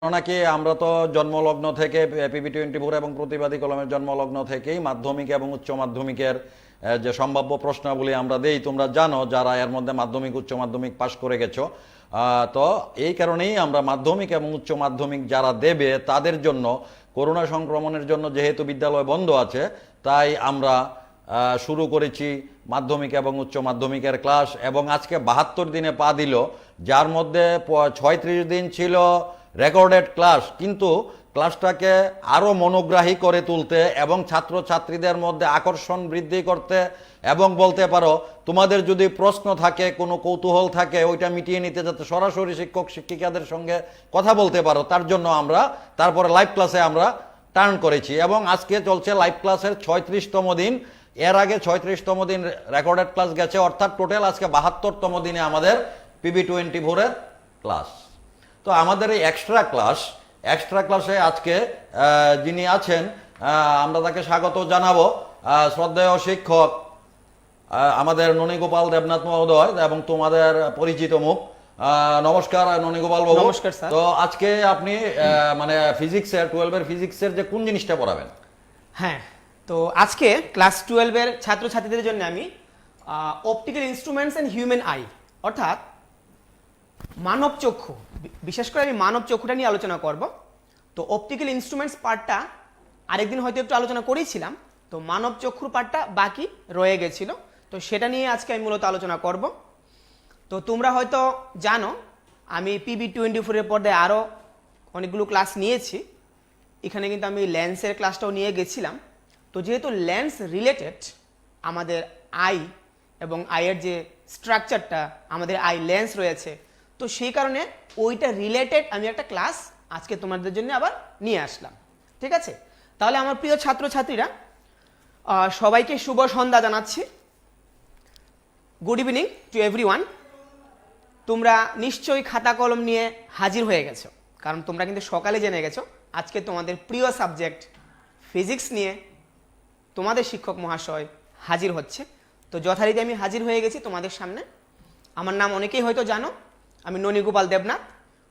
নাকি আমরা তো জন্মলগ্ন থেকে PB24 এবং প্রতিবাদী কলমের জন্মলগ্ন থেকেই মাধ্যমিক এবং উচ্চ মাধ্যমিকের যে সম্ভাব্য প্রশ্নাবলী আমরা দেই, তোমরা জানো যারা এর মধ্যে মাধ্যমিক উচ্চ মাধ্যমিক পাশ করে গেছো। তো এই কারণেই আমরা মাধ্যমিক এবং উচ্চ মাধ্যমিক যারা দেবে তাদের জন্য করোনা সংক্রমণের জন্য যেহেতু বিদ্যালয় বন্ধ আছে, তাই আমরা শুরু করেছি মাধ্যমিক এবং উচ্চ মাধ্যমিকের ক্লাস। এবং আজকে 72 দিনে পা দিল, যার মধ্যে 36 দিন ছিল রেকর্ডেড ক্লাস, কিন্তু ক্লাসটাকে আরও মনোগ্রাহী করে তুলতে এবং ছাত্রছাত্রীদের মধ্যে আকর্ষণ বৃদ্ধি করতে এবং বলতে পারো তোমাদের যদি প্রশ্ন থাকে, কোনো কৌতূহল থাকে, ওইটা মিটিয়ে নিতে যাতে সরাসরি শিক্ষক শিক্ষিকাদের সঙ্গে কথা বলতে পারো, তার জন্য আমরা তারপরে লাইভ ক্লাসে আমরা টার্ন করেছি। এবং আজকে চলছে লাইভ ক্লাসের 36তম দিন। এর আগে 36তম দিন রেকর্ডেড ক্লাস গেছে, অর্থাৎ টোটাল আজকে 72তম দিনে আমাদের PB24-এর ক্লাস। তো আমাদের এই এক্সট্রা ক্লাসে আজকে যিনি আছেন আমরা তাকে স্বাগত জানাবো। শ্রদ্ধেয় শিক্ষক আমাদের ননীগোপাল দেবনাথ মহোদয়, এবং তোমাদের পরিচিত মুখ। নমস্কার ননীগোপাল বাবু। নমস্কার স্যার। তো আজকে আপনি মানে ফিজিক্সের 12-এর ফিজিক্সের যে কোন জিনিসটা পড়াবেন? হ্যাঁ, তো আজকে ক্লাস 12-এর ছাত্রছাত্রীদের জন্য আমি optical instruments and human I, অর্থাৎ মানব চক্ষু, বিশেষ করে আমি মানব চক্ষুটা নিয়ে আলোচনা করব। তো অপটিক্যাল ইনস্ট্রুমেন্টস পার্টটা আরেকদিন হয়তো একটু আলোচনা করেছিলাম, তো মানব চক্ষুর পার্টটা বাকি রয়ে গেছিল, তো সেটা নিয়ে আজকে আমি মূলত আলোচনা করব। তো তোমরা হয়তো জানো আমি PB24-এর পর্দায় আরও অনেকগুলো ক্লাস নিয়েছি। এখানে কিন্তু আমি লেন্সের ক্লাসটাও নিয়ে গেছিলাম। তো যেহেতু লেন্স রিলেটেড আমাদের আই এবং আইয়ের যে স্ট্রাকচারটা, আমাদের আই লেন্স রয়েছে, তো সেই কারণে ওইটা রিলেটেড আমি একটা ক্লাস আজকে তোমাদের জন্য আবার নিয়ে আসলাম। ঠিক আছে, তাহলে আমার প্রিয় ছাত্রছাত্রীরা সবাইকে শুভ সন্ধ্যা জানাচ্ছি। Good evening to everyone. তোমরা নিশ্চয়ই খাতা কলম নিয়ে হাজির হয়ে গেছো, কারণ তোমরা কিন্তু সকালে জেনে গেছো আজকে তোমাদের প্রিয় সাবজেক্ট ফিজিক্স নিয়ে তোমাদের শিক্ষক মহাশয় হাজির হচ্ছে। তো যথারীতি আমি হাজির হয়ে গেছি তোমাদের সামনে। আমার নাম অনেকেই হয়তো জানো, আমি ননীগোপাল দেবনাথ,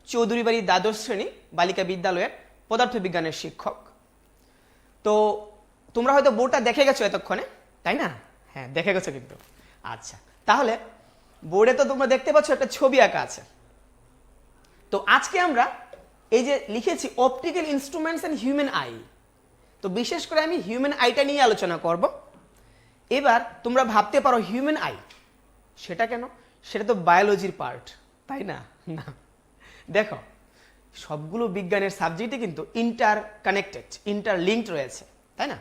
চৌধুরীবাড়ি দ্বাদশ শ্রেণী বালিকা বিদ্যালয়ের পদার্থবিজ্ঞানের শিক্ষক। তো তোমরা হয়তো বোর্ডটা দেখে গেছো এতক্ষণে, তাই না? হ্যাঁ, দেখে গেছো কিন্তু। আচ্ছা, তাহলে বোর্ডে তো তোমরা দেখতে পাচ্ছ একটা ছবি আঁকা আছে। তো আজকে আমরা এই যে লিখেছি optical instruments and human I, তো বিশেষ করে আমি হিউম্যান আইটা নিয়ে আলোচনা করব। এবার তোমরা ভাবতে পারো হিউম্যান আই সেটা কেন? সেটা তো বায়োলজির পার্ট, তাই না? না, দেখো সবগুলো বিজ্ঞানের সাবজেক্টই কিন্তু ইন্টারকানেক্টেড, ইন্টারলিঙ্কড রয়েছে, তাই না?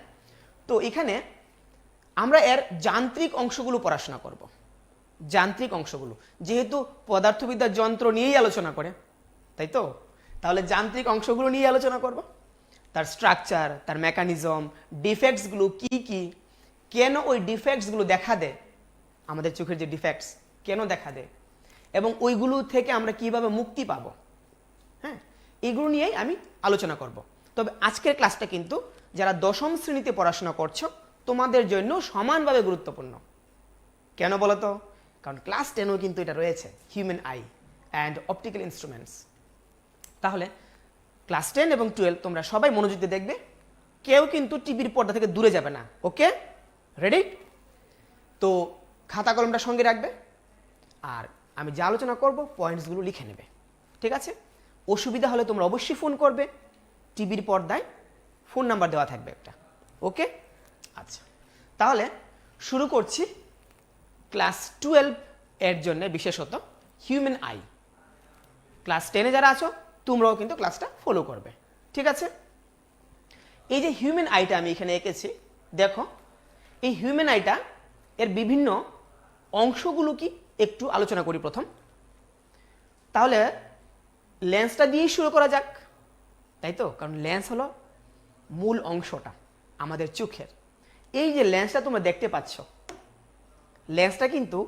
তো এখানে আমরা এর যান্ত্রিক অংশগুলো পড়াশোনা করব। যান্ত্রিক অংশগুলো, যেহেতু পদার্থবিদ্যার যন্ত্র নিয়েই আলোচনা করে, তাই তো? তাহলে যান্ত্রিক অংশগুলো নিয়ে আলোচনা করব, তার স্ট্রাকচার, তার মেকানিজম, ডিফেক্টসগুলো কি কি, কেন ওই ডিফেক্টসগুলো দেখা দেয়, আমাদের চোখের যে ডিফেক্টস কেন দেখা দেয়, এবং ওইগুলো থেকে আমরা কিভাবে মুক্তি পাব। হ্যাঁ, এগুলো নিয়েই আমি আলোচনা করব। তবে আজকের ক্লাসটা কিন্তু যারা দশম শ্রেণীতে পড়াশোনা করছো তোমাদের জন্য সমানভাবে গুরুত্বপূর্ণ। কেন বলো তো? কারণ ক্লাস 10-ও কিন্তু এটা রয়েছে, human I and optical instruments. তাহলে ক্লাস 10 এবং 12 তোমরা সবাই মনোযোগ দিয়ে দেখবে, কেউ কিন্তু টিভির পর্দা থেকে দূরে যাবে না। ওকে, রেডি? তো খাতা কলমটা সঙ্গে রাখবে, আর আমি যা আলোচনা করব পয়েন্টসগুলো লিখে নেবে, ঠিক আছে? অসুবিধা হলে তোমরা অবশ্যই ফোন করবে, টিভির পর্দায় ফোন নাম্বার দেওয়া থাকবে একটা। ওকে, আচ্ছা, তাহলে শুরু করছি ক্লাস 12 এর জন্য, বিশেষত হিউম্যান আই। ক্লাস 10-এ যারা আছো তোমরাও কিন্তু ক্লাসটা ফলো করবে, ঠিক আছে? এই যে হিউম্যান আইটা আমি এখানে এঁকেছি, দেখো এই হিউম্যান আইটা এর বিভিন্ন অংশগুলো কি একটু আলোচনা করি প্রথম। তাহলে লেন্সটা দিয়েই শুরু করা যাক, তাই তো? কারণ লেন্স হলো মূল অংশটা আমাদের চোখের। এই যে লেন্সটা তোমরা দেখতে পাচ্ছ, লেন্সটা কিন্তু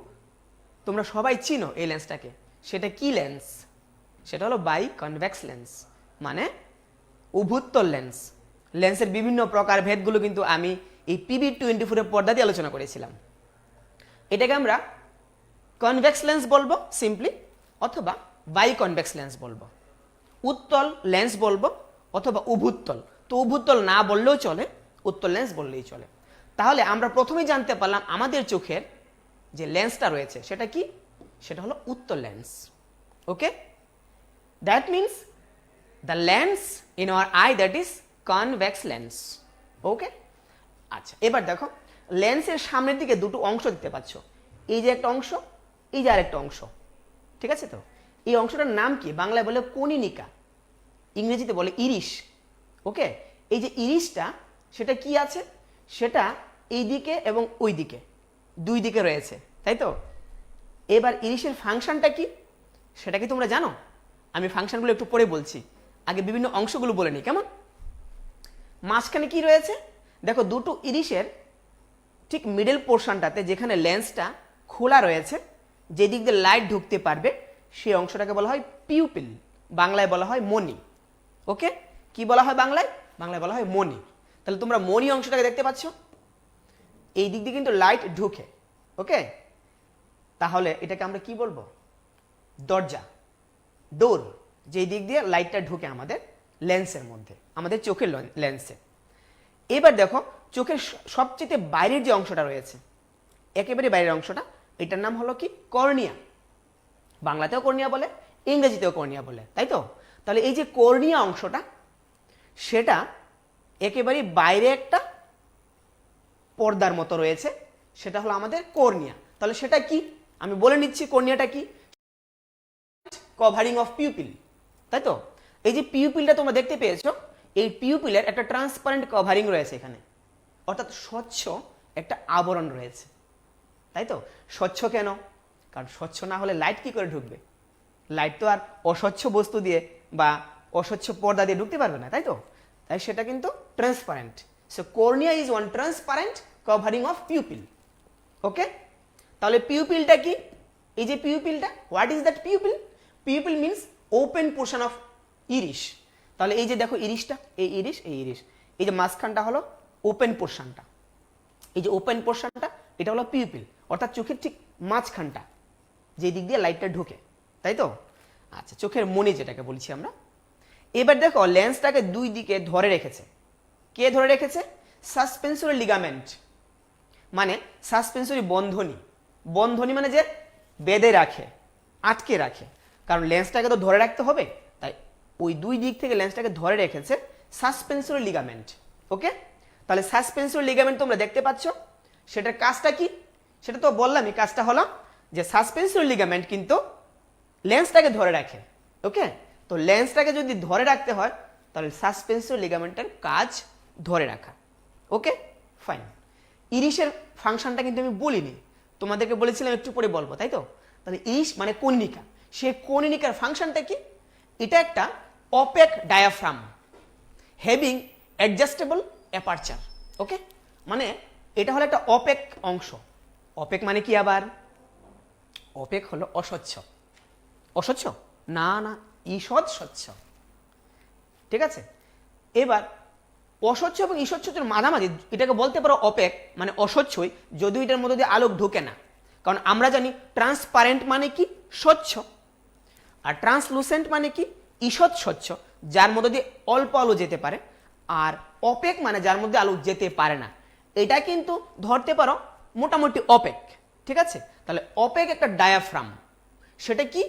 তোমরা সবাই চিনো এই লেন্সটাকে। সেটা কি লেন্স? সেটা হলো বাই কনভেক্স লেন্স, মানে উভুত্তর লেন্স। লেন্সের বিভিন্ন প্রকার ভেদগুলো কিন্তু আমি এই PB24-এর পর্দা দিয়ে আলোচনা করেছিলাম। এটাকে আমরা কনভেক্স লেন্স বলবো সিম্পলি, অথবা বাই কনভেক্স লেন্স বলবো। উত্তল লেন্স বলবো অথবা উভুত্তল। তো উভুত্তল না বললেও চলে, উত্তল লেন্স বললেই চলে। তাহলে আমরা প্রথমেই জানতে পারলাম আমাদের চোখের যে লেন্সটা রয়েছে সেটা কি, সেটা হলো উত্তল lens. Okay, that means the lens in our eye that is convex lens. Okay, আচ্ছা এবার দেখো লেন্সের সামনের দিকে দুটো অংশ দেখতে পাচ্ছ, এই যে একটা অংশ, এই যে আরেকটা অংশ, ঠিক আছে? তো এই অংশটার নাম কি? বাংলায় বলে কনিনিকা, ইংরেজিতে বলে ইরিশ। ওকে, এই যে ইরিশটা সেটা কি আছে, সেটা এই দিকে এবং ওই দিকে, দুই দিকে রয়েছে, তাই তো? এবার ইরিশের ফাংশনটা কি সেটা কি তোমরা জানো? আমি ফাংশনগুলো একটু পরে বলছি, আগে বিভিন্ন অংশগুলো বলে নিই, কেমন? মাঝখানে কি রয়েছে দেখো, দুটো ইরিশের ঠিক মিডল পোর্শনটাতে যেখানে লেন্সটা খোলা রয়েছে, যেদিক দিয়ে লাইট ঢুকতে পারবে সেই অংশটাকে বলা হয় পিউপিল, বাংলায় বলা হয় মণি। ওকে, কি বলা হয় বাংলায়? বাংলায় বলা হয় মণি। তাহলে তোমরা মণি অংশটাকে দেখতে পাচ্ছ, এই দিক দিয়ে কিন্তু লাইট ঢুকে। ওকে, তাহলে এটাকে আমরা কি বলবো? দরজা, ডোর, যেই দিক দিয়ে লাইটটা ঢুকে আমাদের লেন্সের মধ্যে, আমাদের চোখের লেন্সে। এবার দেখো চোখের সবচেয়ে বাইরের যে অংশটা রয়েছে, একেবারে বাইরের অংশটা, এটার নাম হলো কি? কর্নিয়া। বাংলাতেও কর্নিয়া বলে, ইংরেজিতেও কর্নিয়া বলে, তাই তো? তাহলে এই যে কর্নিয়া অংশটা, সেটা একেবারে বাইরে একটা পর্দার মতো রয়েছে, সেটা হলো আমাদের কর্নিয়া। তাহলে সেটা কি আমি বলে নিচ্ছি, কর্নিয়াটা কি? কভারিং অফ পিউপিল, তাই তো? এই যে পিউপিলটা তোমরা দেখতে পেয়েছো, এই পিউপিলের একটা ট্রান্সপারেন্ট কভারিং রয়েছে এখানে, অর্থাৎ স্বচ্ছ একটা আবরণ রয়েছে, তাই তো? স্বচ্ছ কেন? কারণ স্বচ্ছ না হলে লাইট কি করে ঢুকবে? লাইট তো আর অস্বচ্ছ বস্তু দিয়ে বা অস্বচ্ছ পর্দা দিয়ে ঢুকতে পারবে না, তাই তো? তাই সেটা কিন্তু transparent. So cornea is one transparent covering of pupil. Okay, তাহলে পিউপিলটা কি? এই যে পিউপিলটা, what is that pupil? Pupil means open portion of iris. তাহলে এই যে দেখো ইরিশটা, এই ইরিশ, এই ইরিশ, এই যে মাঝখানটা হলো ওপেন পোর্শনটা, এই যে ওপেন পোর্শনটা এটা হলো পিউপিল, অর্থাৎ চোখের ঠিক মাঝখানটা, যে দিক দিয়ে লাইটটা ঢোকে, তাই তো? আচ্ছা, চোখের মণি যেটাকে বলছি আমরা। এবার দেখো লেন্সটাকে দুই দিকে ধরে রেখেছে, কে ধরে রেখেছে? সাসপেন্সরি লিগামেন্ট, মানে সাসপেন্সরি বন্ধনী। বন্ধনী মানে যে বেঁধে রাখে, আটকে রাখে, কারণ লেন্সটাকে তো ধরে রাখতে হবে, তাই ওই দুই দিক থেকে লেন্সটাকে ধরে রেখেছে সাসপেন্সরি লিগামেন্ট। ওকে, তাহলে সাসপেন্সরি লিগামেন্ট তোমরা দেখতে পাচ্ছ, সেটার কাজটা কি? সেটা তো বললামই, কাজটা হলো যে সাসপেন্সরি লিগামেন্ট কিন্তু লেন্সটাকে ধরে রাখে। ওকে, তো লেন্সটাকে যদি ধরে রাখতে হয় তাহলে সাসপেন্সরি লিগামেন্টের কাজ ধরে রাখা। ওকে, ফাইন। ইরিশের ফাংশনটা কিন্তু আমি বলিনি, তোমাদেরকে বলেছিলাম একটু পরে বলবো, তাই তো? তাহলে ইরিশ মানে কনিনিকা, সেই কনিনিকার ফাংশনটা কি? এটা একটা opaque diaphragm having adjustable aperture. Okay, মানে এটা হলো একটা অপেক অংশ। অপেক মানে কি আবার? অপেক হলো অস্বচ্ছ। অস্বচ্ছ না, না, ঈষৎ স্বচ্ছ, ঠিক আছে? এবার অস্বচ্ছ এবং ঈষৎস্বচ্ছের মাঝামাঝি এটাকে বলতে পারো অপেক, মানে অস্বচ্ছই, যদিও এটার মধ্যে দিয়ে আলো ঢোকে না। কারণ আমরা জানি ট্রান্সপারেন্ট মানে কি? স্বচ্ছ। আর ট্রান্সলুসেন্ট মানে কি? ঈষৎ স্বচ্ছ, যার মধ্যে দিয়ে অল্প আলো যেতে পারে। আর অপেক মানে যার মধ্যে আলো যেতে পারে না। এটা কিন্তু ধরতে পারো মোটামুটি অপেক, ঠিক আছে? তাহলে অপেক একটা ডায়াফ্রাম, সেটা কি?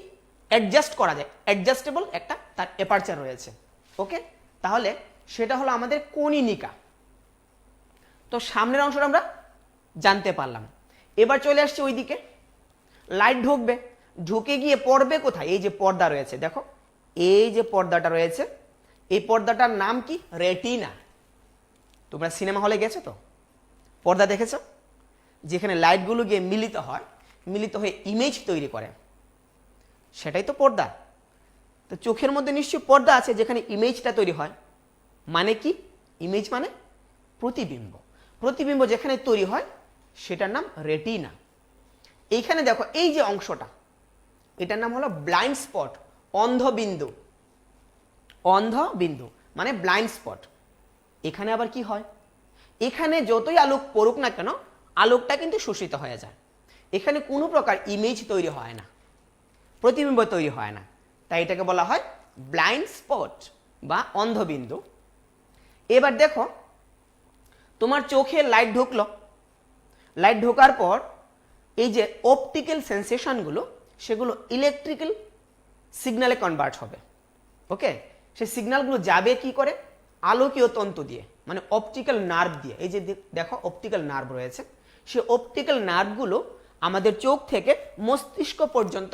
অ্যাডজাস্ট করা যায়, অ্যাডজাস্টেবল একটা তার অ্যাপারচার রয়েছে। ওকে, তাহলে সেটা হলো আমাদের কনিনিকা। তো সামনের অংশটা আমরা জানতে পারলাম। এবার চলে আসছে ওইদিকে, লাইট ঢুকবে, ঢুকে গিয়ে পড়বে কোথায়? এই যে পর্দা রয়েছে, দেখো এই যে পর্দাটা রয়েছে, এই পর্দাটার নাম কি? রেটিনা। তোমরা সিনেমা হলে গেছো তো, পর্দা দেখেছো? যেখানে লাইটগুলো গিয়ে মিলিত হয়, মিলিত হয়ে ইমেজ তৈরি করে, সেটাই তো পর্দা। তো চোখের মধ্যে নিশ্চয়ই পর্দা আছে যেখানে ইমেজটা তৈরি হয়। মানে কি? ইমেজ মানে প্রতিবিম্ব। প্রতিবিম্ব যেখানে তৈরি হয় সেটার নাম রেটিনা। এইখানে দেখো এই যে অংশটা, এটার নাম হলো ব্লাইন্ড স্পট, অন্ধবিন্দু। অন্ধবিন্দু মানে ব্লাইন্ড স্পট। এখানে আবার কি হয়? এখানে যতই আলোক পড়ুক না কেন, আলোকটা কিন্তু শোষিত হয়ে যায়। এখানে কোনো প্রকার ইমেজ তৈরি হয় না, প্রতিবিম্ব তৈরি হয় না, তাই এটাকে বলা হয় ব্লাইন্ড স্পট বা অন্ধবিন্দু। এবার দেখো তোমার চোখে লাইট ঢুকলো, লাইট ঢোকার পর এই যে অপটিক্যাল সেন্সেশনগুলো সেগুলো ইলেকট্রিক্যাল সিগন্যালে কনভার্ট হবে। ওকে, সেই সিগন্যালগুলো যাবে কি করে? আলোকীয় তন্তু দিয়ে, মানে অপটিক্যাল নার্ভ দিয়ে। এই যে দেখো অপটিক্যাল নার্ভ রয়েছে, সেই অপটিক্যাল নার্ভগুলো আমাদের চোখ থেকে মস্তিষ্ক পর্যন্ত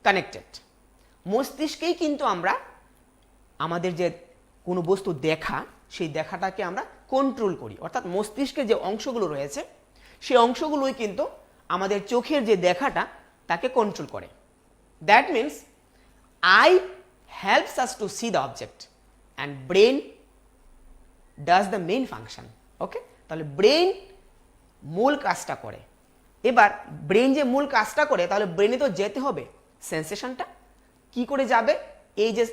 কানেক্টেড। মস্তিষ্কেই কিন্তু আমরা আমাদের যে কোনো বস্তু দেখা, সেই দেখাটাকে আমরা কন্ট্রোল করি, অর্থাৎ মস্তিষ্কের যে অংশগুলো রয়েছে সেই অংশগুলোই কিন্তু আমাদের চোখের যে দেখাটা তাকে কন্ট্রোল করে। That means eye helps us to see the object and brain does the main function. Okay, তাহলে ব্রেন মূল কাজটা করে। এবার ব্রেন যে মূল কাজটা করে, তাহলে ব্রেনে তো যেতে হবে সেন্সেশনটা। কি করে যাবে? এই যে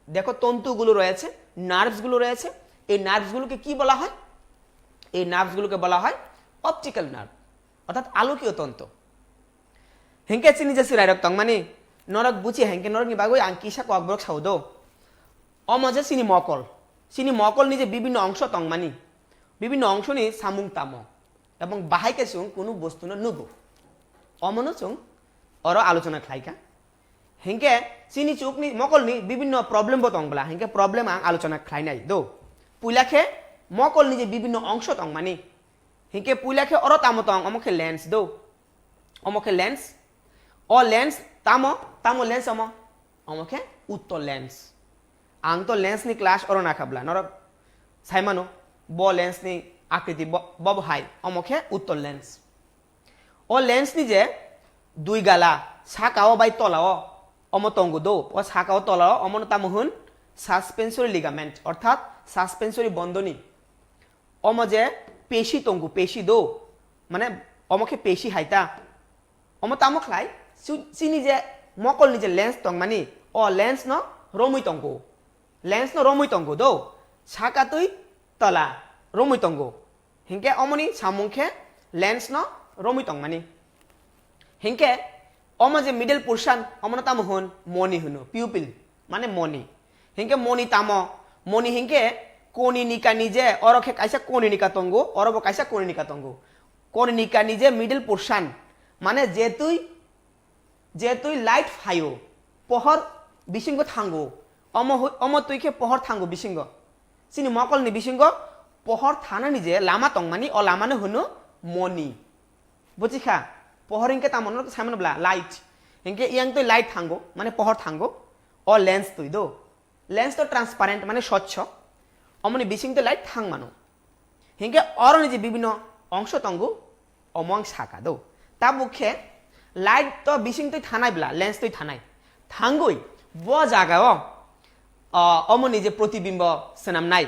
দেখো তন্তুগুলো রয়েছে, নার্ভসগুলো রয়েছে, এই নার্ভসগুলোকে কি বলা হয়? এই নার্ভসগুলোকে বলা হয় অপটিক্যাল নার্ভ, অর্থাৎ আলোকীয় তন্তু। হেঙ্কে চিনি যে সিরাইরক তং মানে নরক বুঝি হেঙ্কে নরক নিবাগৈ আংকিসা ককবরক সাউদো অমজে চিনি মকল নিজে বিভিন্ন অংশ তং মানি বিভিন্ন অংশ নি সামুং তাম এবং বাহাইকে সুং কোনো বস্তু নুবো অমনো সুং অর আলোচনা খাইকা হেঙ্কে চিনি চুকনি মকলনি বিভিন্ন প্রবলেম বতংবলা হেঙ্কে প্রবলেম আং আলোচনা খাইনাই দো পুইলাখে মকল নিজে বিভিন্ন অংশ তং মানি হেঙ্কে পুইলাখে অর তামো তং অমকে লেন্স দো অমকে লেন্স অ লেন্স তামো লেন্স অমকে উত্তর লেন্স आं तो लेंस नि क्लास और ना खाबला नर साइमानो ब लेंस नि आकृति बब हाई अमखे उत्तर लेंस ओ लेंस नि जे दुई गाला साकाओ बाय तलाओ अमतंगो दो ओ साकाओ तलाओ अमन तामहुन सासपेंसरी लिगामेंट अर्थात सासपेंसरी बंधनी अम जे पेशी तंगु पेशी दो माने अमखे पेशी हाइता अम तामखलाई सिनि जे मकल नि जे लेंस तंग मानी ओ लेंस न रोमुई तंगु लेंस न रोमुई तंगो दो साका तुई तला रोमुई तंगो हिंके अमनी सामुखे लेंस न रोमुई तंग मानी हिंके अम जे मिडल पोर्शन अमन ताम हुन मनी हुनु पिउपिल माने मनी हिंके मनी ताम मनी हिंके कोनी निका निजे औरखे काइसा कोनी निका तंगो औरबो काइसा कोनी निका तंगो कोनी निका निजे मिडल पोर्शन माने जे तुई लाइट फायो पहर बिसिंगो थांगो अम तुइखे पहर थांगो बिसिंग सिनि मकल नि बिसिंग पहर थाना निजे लामा तंगमानी अ लामानो हुनु मनी बुझिखा पहर इनके तामन सामनब्ला लाइट इनके इयांग तो लाइट थांगो माने पहर थांगो अ लेंस तुइ दो लेंस तो ट्रांसपारेंट माने स्वच्छ अमनि बिसिंग तो लाइट थांग मानो हिंके और निजे विभिन्न अंश तंगो अमंग साका दो ता मुखे लाइट तो बिसिंग तो थानाइब्ला लेंस तो थानाइ थांगोइ ब जागाओ अम निजे प्रतिबिंब सनाम नाई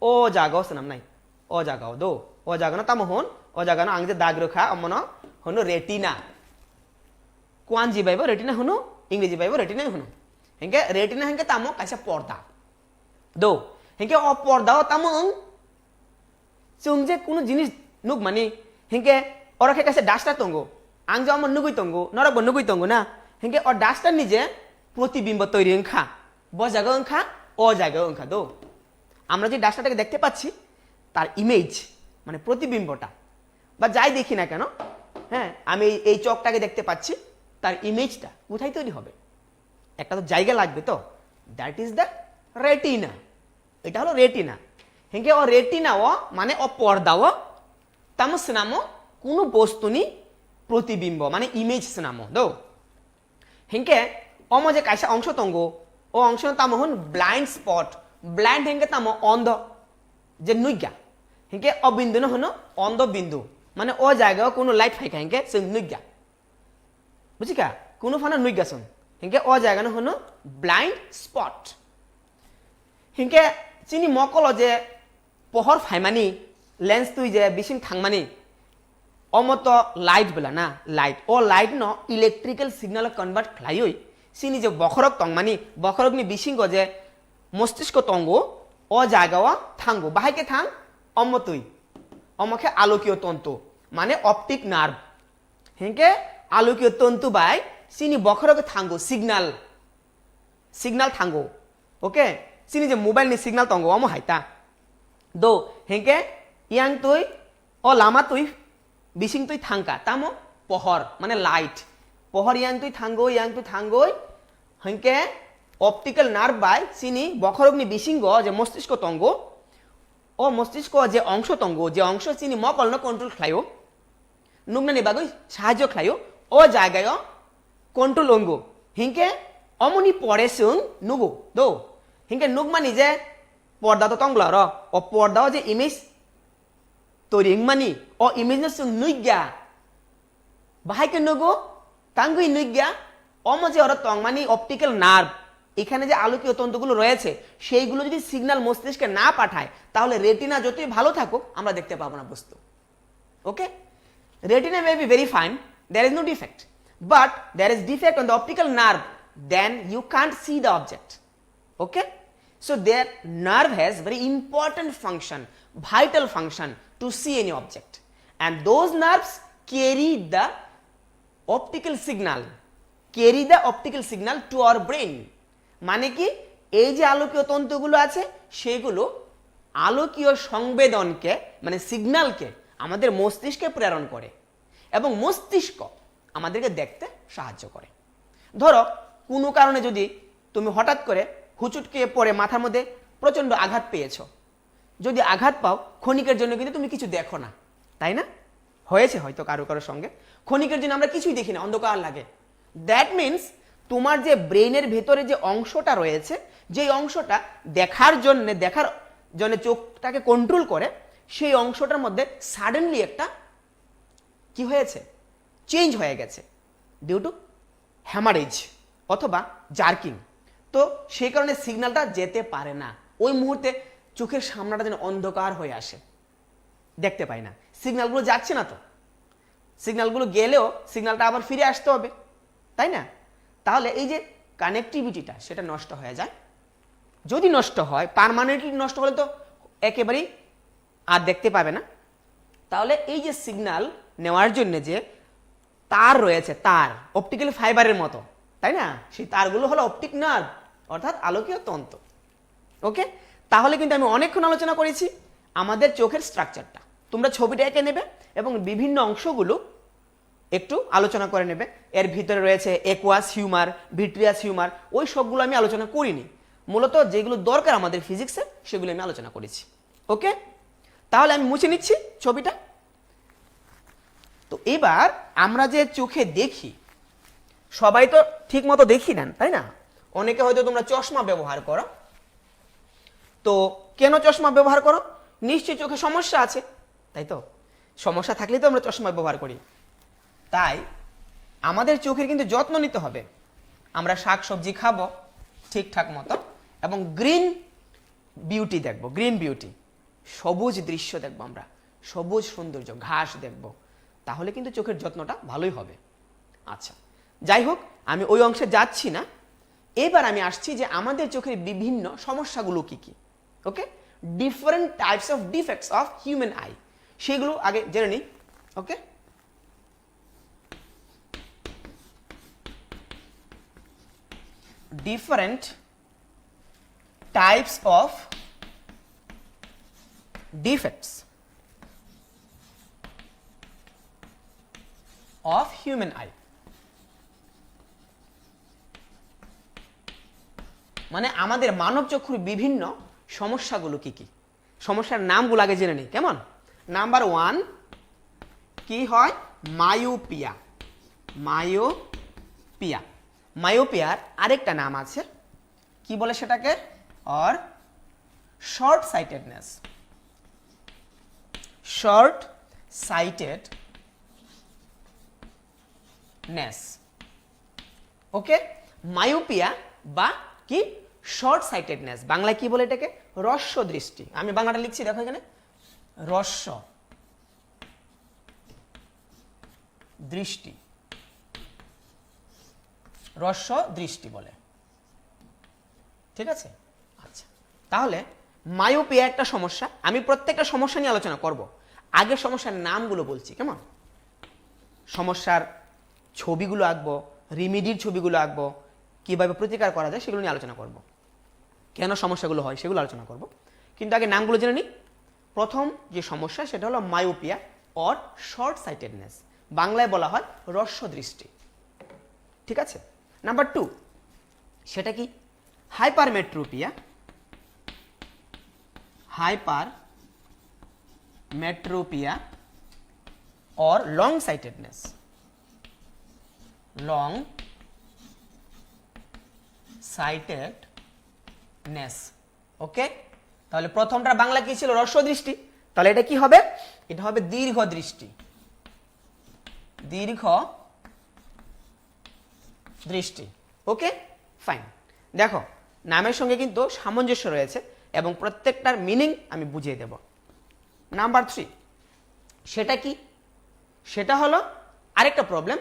ओ जागाओ सनाम नाई ओ जागाओ दो ओ जागानो ताम होन ओ जागानो आंग जे दाग रखा अमनो होनो रेटिना कुआन जी बाइबो रेटिना होनो इंग्रेजी बाइबो रेटिना होनो हेंके रेटिना हेंके तामो काइसा पर्दा दो हेंके अ पर्दा तामो जों जे कोनो जिनिस नुक मानी हेंके अरखे काइसा डास्टा तंगो आंग जे अमन नुगुइ तंगो नरब नुगुइ तंगो ना हेंके अ डास्टा निजे प्रतिबिंब तैरि ओंखा ब जागा ओंखा अ जागा ओंखा दो আমরা যে ডাস্টাটাকে দেখতে পাচ্ছি তার ইমেজ মানে প্রতিবিম্বটা বা যাই দেখি না কেন হ্যাঁ আমি এই চকটাকে দেখতে পাচ্ছি তার ইমেজটা কোথায় তৈরি হবে একটা তো জায়গা লাগবে তো দ্যাট ইজ দ্য রেটিনা এটা হলো রেটিনা হেঙ্কে ও রেটিনা ও মানে ও পর্দা ও তামস নামো কোনো বস্তুনি প্রতিবিম্ব মানে ইমেজ নামো দো হেঙ্কে অম যে কাইসা অংশ তঙ্গ ও অংশ তাম হন ব্লাইন্ড স্পট ব্লাইন্ড হেঙ্কে তাম অন্ধ যে নুইগা হেঙ্কে অবিন্দু ন হন অন্ধ বিন্দু মানে ও জায়গা কোনো লাইট ফাইকা হেঙ্কে সে নুইগা বুঝিকা কোনো ফানা নুইগা শুন হেঙ্কে ও জায়গা ন হন ব্লাইন্ড স্পট হেঙ্কে চিনি মকল যে পহর ফাইমানি লেন্স তুই যে বিসিং থাংমানি অমত লাইট বেলা না লাইট ও লাইট ন ইলেকট্রিক্যাল সিগন্যাল কনভার্ট খাইই सिनि जो बखरक तंगमानी बखरकनि बिसिंग जे मस्तिष्क तंगो अ जागाव थांगो बाहायके थांग अमतुई अमखे आलोकीय तंतु माने ऑप्टिक नार्व हेंके आलोकीय तंतु बाय सिनि बखरक थांगो signal signal thango okay sini je mobile ni signal tongo amo haita do hengke yang tui o lama tui bising tui thangka tamo pohor mane light pohor yang tui thango hengke optical nerve by sini বক্ষরগ্নি বিশিঙ্গ যে মস্তিষ্ক তঙ্গ ও মস্তিষ্ক যে অংশ তঙ্গ যে অংশ চিনি মকলন control খায়ো নুগনানি বাগৈ সাহায্য খায়ো ও জায়গায় কন্ট্রোল অঙ্গ হিংকে অমনি পড়ে সুং নুগো দো হিংকে নুগমানি যে পর্দা তো তংলা র ও পর্দাও যে ইমেজ তৈরি হিংমানি ও ইমেজ সুং নুইগা বাহাইকে নুগো তাঙ্গুই নুইগা অমজে ওর তংমানি অপটিক্যাল নার্ভ এখানে যে আলোকীয় তন্তুগুলো রয়েছে সেইগুলো যদি সিগন্যাল মস্তিষ্কে না পাঠায় তাহলে রেটিনা যতই ভালো থাকুক আমরা দেখতে পাবো না বস্তু ওকে retina may be very fine there is no defect but there is defect on the optical nerve then you can't see the object okay so their nerve has very important function vital function to see any object and those nerves carry the optical signal to our brain মানে কি এই যে আলোকীয় তন্তুগুলো আছে সেগুলো আলোকীয় সংবেদনকে মানে সিগন্যালকে আমাদের মস্তিষ্কে প্রেরণ করে এবং মস্তিষ্ক আমাদেরকে দেখতে সাহায্য করে ধরো কোনো কারণে যদি তুমি হঠাৎ করে হুচুটকে পড়ে মাথার মধ্যে প্রচন্ড আঘাত পেয়েছো যদি আঘাত পাও ক্ষণিকের জন্য কিন্তু তুমি কিছু দেখো না তাই না হয়েছে হয়তো কারো কারোর সঙ্গে ক্ষণিকের জন্য আমরা কিছুই দেখি না অন্ধকার লাগে দ্যাট মিন্স তোমার যে ব্রেইনের ভেতরে যে অংশটা রয়েছে যে অংশটা দেখার জন্য চোখটাকে কন্ট্রোল করে সেই অংশটার মধ্যে সাডেনলি একটা কি হয়েছে চেঞ্জ হয়ে গেছে ডিউ টু হ্যামারেজ অথবা জার্কিং তো সেই কারণে সিগন্যালটা যেতে পারে না ওই মুহূর্তে চোখের সামনাটা যেন অন্ধকার হয়ে আসে দেখতে পাই না সিগন্যালগুলো যাচ্ছে না তো সিগন্যালগুলো গেলেও সিগন্যালটা আবার ফিরে আসতে হবে তাই না তাহলে এই যে কানেক্টিভিটিটা সেটা নষ্ট হয়ে যায় যদি নষ্ট হয় পার্মানেন্টলি নষ্ট হলে তো একেবারেই আর দেখতে পাবে না তাহলে এই যে সিগন্যাল নেওয়ার জন্য যে তার রয়েছে তার অপটিক্যাল ফাইবারের মতো তাই না সেই তারগুলো হলো অপটিক নার্ভ অর্থাৎ আলোকীয় তন্তু ওকে তাহলে কিন্তু আমি অনেকক্ষণ আলোচনা করেছি আমাদের চোখের স্ট্রাকচারটা তোমরা ছবিটা এঁকে নেবে এবং বিভিন্ন অংশগুলো একটু আলোচনা করে নেবে এর ভিতরে রয়েছে অ্যাকুয়াস হিউমার ভিট্রিয়াস হিউমার ওই সবগুলো আমি আলোচনা করিনি মূলত যেগুলো দরকার আমাদের ফিজিক্সে সেগুলো আমি আলোচনা করেছি ওকে তাহলে আমি মুছে নিচ্ছি ছবিটা তো এবার আমরা যে চোখে দেখি সবাই তো ঠিক মতো দেখি না তাই না অনেকে হয়তো তোমরা চশমা ব্যবহার করো তো কেন চশমা ব্যবহার করো নিশ্চয়ই চোখে সমস্যা আছে তাই তো সমস্যা থাকলেই তো আমরা চশমা ব্যবহার করি তাই আমাদের চোখের কিন্তু যত্ন নিতে হবে আমরা শাকসবজি খাবো ঠিকঠাক মতো এবং গ্রিন বিউটি দেখবো গ্রিন বিউটি সবুজ দৃশ্য দেখবো আমরা সবুজ সৌন্দর্য ঘাস দেখবো তাহলে কিন্তু চোখের যত্নটা ভালোই হবে আচ্ছা যাই হোক আমি ওই অংশে যাচ্ছি না এবার আমি আসছি যে আমাদের চোখের বিভিন্ন সমস্যাগুলো কি কি ওকে different types of defects of human I সেগুলো আগে জেনে নিই ওকে different types of defects of human eye মানে আমাদের মানব চক্ষুর বিভিন্ন সমস্যাগুলো কি কি সমস্যার নামগুলো আগে জেনে নিই কেমন নাম্বার 1 কি হয় মায়োপিয়া মায়োপিয়ার আরেকটা নাম আছে কি বলে সেটাকে or short sightedness okay myopia বা কি শর্ট সাইটেডনেস বাংলায় কি বলে এটাকে হ্রস্ব দৃষ্টি আমি বাংলাটা লিখছি দেখো এখানে হ্রস্ব দৃষ্টি হ্রস্ব দৃষ্টি বলে ঠিক আছে আচ্ছা তাহলে মায়োপিয়া একটা সমস্যা আমি প্রত্যেকটা সমস্যা নিয়ে আলোচনা করব আগের সমস্যার নামগুলো বলছি কেমন সমস্যার ছবিগুলো আঁকবো রিমিডির ছবিগুলো আঁকবো কিভাবে প্রতিকার করা যায় সেগুলো নিয়ে আলোচনা করব, কেন সমস্যাগুলো হয় সেগুলো আলোচনা করব। কিন্তু আগে নামগুলো জেনে নিই। প্রথম যে সমস্যা সেটা হলো মায়োপিয়া অর শর্ট সাইটেডনেস, বাংলায় বলা হয় হ্রস্ব দৃষ্টি। ঠিক আছে। নাম্বার 2 সেটা কি hypermetropia, hypermetropia or long sightedness, long sightedness. Okay, তাহলে প্রথমটা বাংলা কি ছিল? হ্রস্ব দৃষ্টি। তাহলে এটা কি হবে? এটা হবে দীর্ঘ দৃষ্টি, দীর্ঘ দৃষ্টি। Okay fine. দেখো নামের সঙ্গে কিন্তু সামঞ্জস্য রয়েছে এবং প্রত্যেকটার মিনিং আমি বুঝিয়ে দেব। নাম্বার 3 সেটা কি? সেটা হলো আরেকটা প্রবলেম